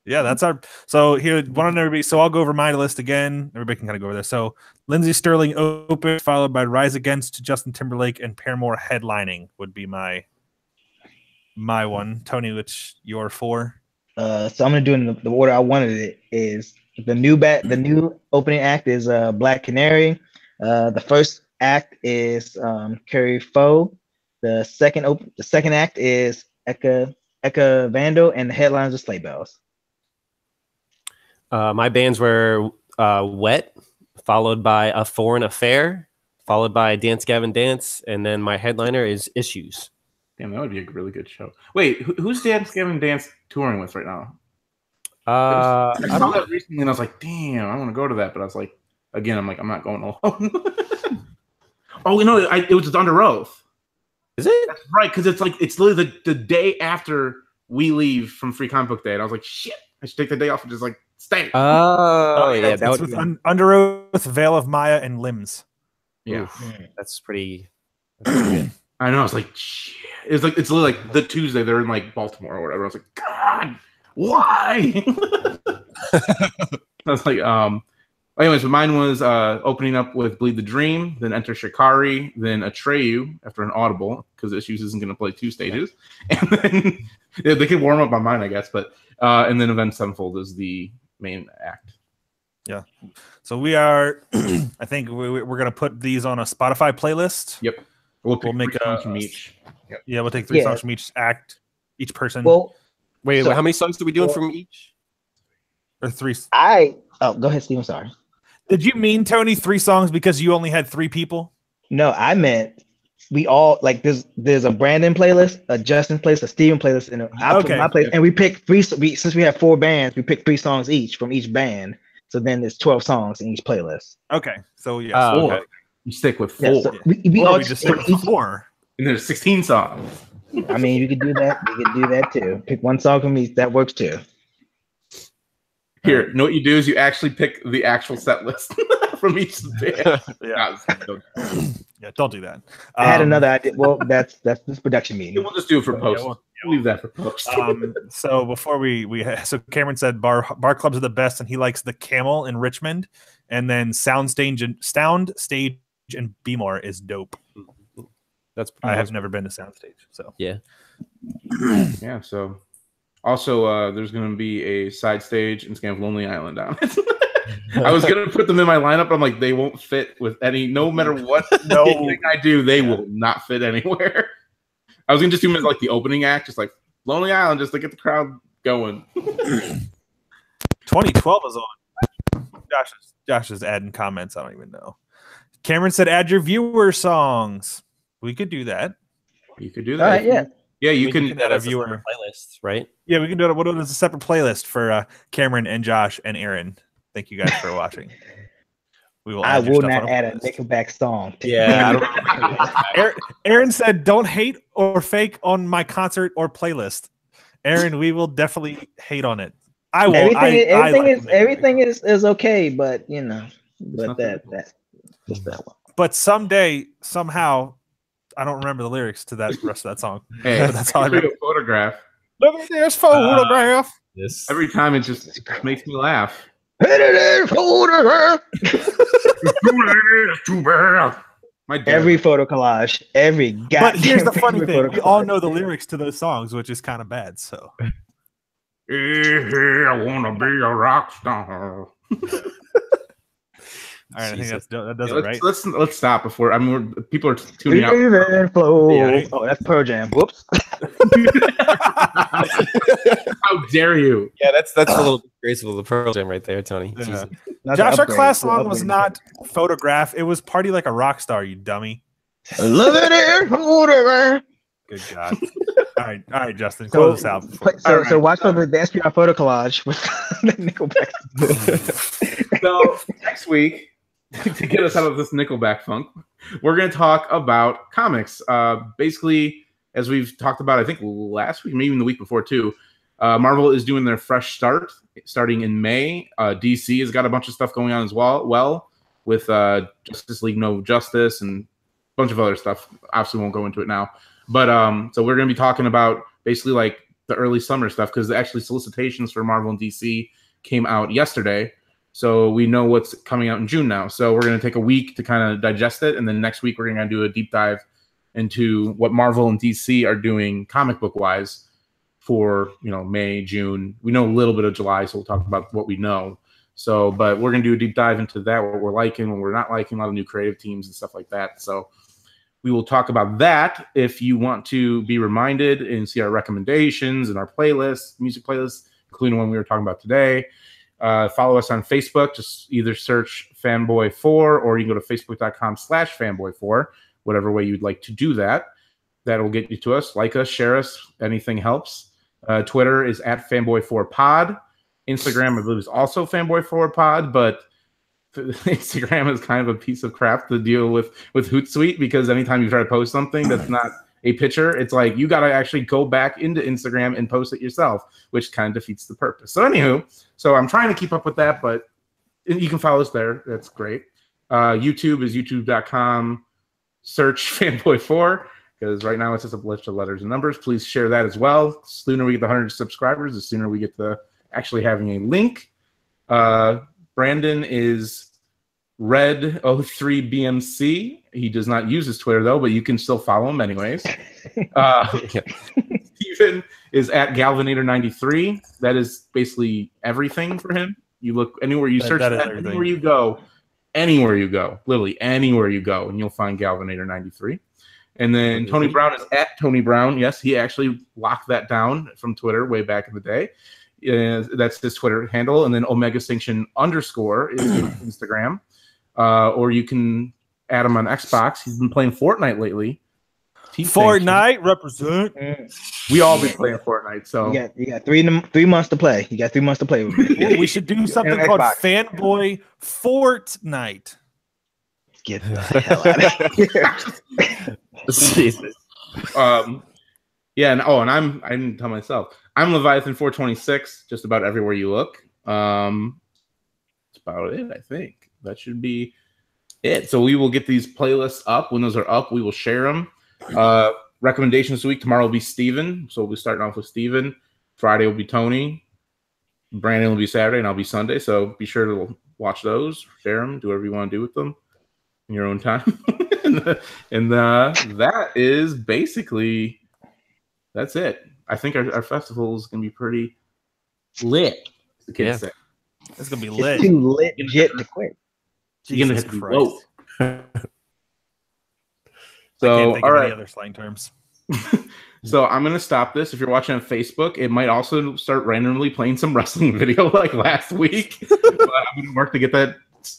Yeah, that's our. So here, want everybody. So I'll go over my list again. Everybody can kind of go over there. So Lindsey Sterling open, followed by Rise Against, Justin Timberlake, and Paramore headlining would be my one. Tony, which your 4? So I'm gonna do in the order I wanted it. Is the new opening act is Black Canary. The first act is Carrie Foe. The second act is Eka Vando, and the headlines are Sleigh Bells. My bands were Wet, followed by A Foreign Affair, followed by Dance Gavin Dance, and then my headliner is Issues. Damn, that would be a really good show. Wait, who's Dance Gavin Dance touring with right now? I saw that recently, and I was like, damn, I want to go to that. But I was like, again, I'm not going alone. Oh, it was Under Oath. Is it? That's right, because it's literally the day after we leave from Free Comic Book Day, and I was like, shit, I should take the day off and just like stay. Oh yeah, that was with Under Oath, Veil of Maya, and Limbs. Yeah, that's pretty. I know. It's like, shit. It's literally like the Tuesday they're in like Baltimore or whatever. I was like, God, why? I was like, anyways, but mine was opening up with Bleed the Dream, then Enter Shikari, then Atreyu after an audible because Issues isn't going to play 2 stages, and then they could warm up on mine, I guess. But and then Avenged Sevenfold is the main act. Yeah. So we are. I think we're going to put these on a Spotify playlist. Yep. We'll make a songs from each. Yep. Yeah, we'll take 3 songs from each act, each person. Well, wait, how many songs do we doing from each? Or 3? Go ahead, Steve. I'm sorry. Did you mean, Tony, 3 songs because you only had 3 people? No, I meant we all like there's a Brandon playlist, a Justin playlist, a Steven playlist, and I put my playlist, and we picked 3. Since we have 4 bands, we picked 3 songs each from each band. So then there's 12 songs in each playlist. Okay, so yeah, 4. Okay. You stick with 4. Yeah, so we all just stick with 4. And there's 16 songs. I mean, you could do that. You could do that too. Pick 1 song from each. That works too. Here, know what you do is you actually pick the actual set list from each band. Yeah, don't do that. I had another idea. Well, that's this production meeting. We'll just do it for post. We'll leave that for post. So before so Cameron said bar clubs are the best, and he likes the Camel in Richmond, and then Soundstage and B-More is dope. I have never been to Soundstage, so yeah. So also there's going to be a side stage in Scam Lonely Island down. I was going to put them in my lineup, but I'm like, they won't fit with no matter what thing I do, they will not fit anywhere. I was going to just do them as like the opening act, just like Lonely Island, just to get the crowd going. 2012 is on. Josh is adding comments. I don't even know. Cameron said, add your viewer songs. We could do that. You could do that. All right, yeah. Yeah, you can add a viewer playlist, right? Yeah, we can do it. What is a separate playlist for Cameron and Josh and Aaron? Thank you guys for watching. I will not add a Nickelback song. Yeah. Aaron said, "Don't hate or fake on my concert or playlist." Aaron, we will definitely hate on it. I will. Everything is okay, but that's that one. But someday, somehow, I don't remember the lyrics to that rest of that song. Hey, that's all I remember. Photograph. Look at this photograph. Every time it just makes me laugh. Photograph. Every photo collage, every goddamn. But here's the funny thing: we all know the lyrics to those songs, which is kind of bad. So, I wanna be a rock star. All right, I think that does it, right? Let's stop before people are tuning out. Yeah. Oh, that's Pearl Jam. Whoops. How dare you? Yeah, that's a little disgraceful. The Pearl Jam right there, Tony. Yeah. Josh, our class song was not Photograph. It was Party Like a Rock Star, you dummy. Love it here, photograph. Good God. All right, Justin, close this out. So watch for the Dance PR photo collage with Nickelback. So next week, to get us out of this Nickelback funk, we're going to talk about comics. Basically, as we've talked about, I think last week, maybe even the week before too, Marvel is doing their fresh start starting in May. DC has got a bunch of stuff going on as well with Justice League No Justice and a bunch of other stuff. Obviously won't go into it now. But so we're going to be talking about basically like the early summer stuff because actually solicitations for Marvel and DC came out yesterday. So we know what's coming out in June now. So we're going to take a week to kind of digest it. And then next week, we're going to do a deep dive into what Marvel and DC are doing comic book wise for, May, June. We know a little bit of July, so we'll talk about what we know. So, but we're going to do a deep dive into that, what we're liking, what we're not liking, a lot of new creative teams and stuff like that. So we will talk about that. If you want to be reminded and see our recommendations and our playlists, music playlists, including the one we were talking about today, Follow us on Facebook. Just either search Fanboy 4 or you can go to facebook.com/Fanboy4, whatever way you'd like to do that. That will get you to us. Like us, share us. Anything helps. Twitter is @Fanboy4Pod. Instagram, I believe, is also Fanboy4Pod, but Instagram is kind of a piece of crap to deal with Hootsuite, because anytime you try to post something that's not a picture, it's like you got to actually go back into Instagram and post it yourself, which kind of defeats the purpose. So anywho, I'm trying to keep up with that, but you can follow us there. That's great. YouTube is youtube.com. Search Fanboy4, because right now it's just a list of letters and numbers. Please share that as well. The sooner we get the 100 subscribers, the sooner we get to actually having a link. Brandon is Red03BMC. He does not use his Twitter, though, but you can still follow him anyways. Steven is @Galvanator93. That is basically everything for him. You look anywhere, you search that, anywhere you go, literally anywhere you go, and you'll find Galvanator93. And then Tony Brown is @Tony Brown. Yes, he actually locked that down from Twitter way back in the day. That's his Twitter handle. And then Omega Sanction _ is Instagram. Or you can add him on Xbox. He's been playing Fortnite lately. Fortnite represent. We all been playing Fortnite, so you got 3 months to play. You got 3 months to play with me. We should do something called Fanboy Fortnite. Get the hell out of here. Jesus. Yeah, and I didn't tell myself. I'm Leviathan 426, just about everywhere you look. That's about it, I think. That should be it. So we will get these playlists up. When those are up, we will share them. Recommendations this week. Tomorrow will be Steven. So we'll be starting off with Steven. Friday will be Tony. Brandon will be Saturday, and I'll be Sunday. So be sure to watch those, share them, do whatever you want to do with them in your own time. and that is basically, that's it. I think our festival is going to be pretty lit. The kids say. It's going to be lit. It's too legit to quit. Jesus Christ. So, I can't think all of right. any other slang terms. So I'm going to stop this. If you're watching on Facebook, it might also start randomly playing some wrestling video like last week. But I'm going to work to get that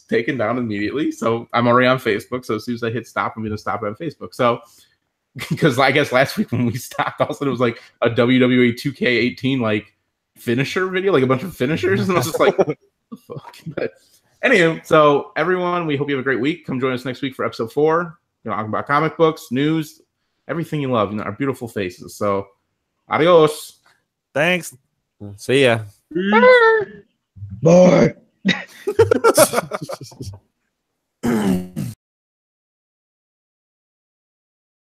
taken down immediately. So I'm already on Facebook. So as soon as I hit stop, I'm going to stop it on Facebook. So because I guess last week when we stopped, also it was like a WWE 2K18 like finisher video, like a bunch of finishers. And I was just like, what the fuck? But anyway, so everyone, we hope you have a great week. Come join us next week for episode 4. Talking about comic books, news, everything you love, our beautiful faces. So, adios. Thanks. See ya. Bye.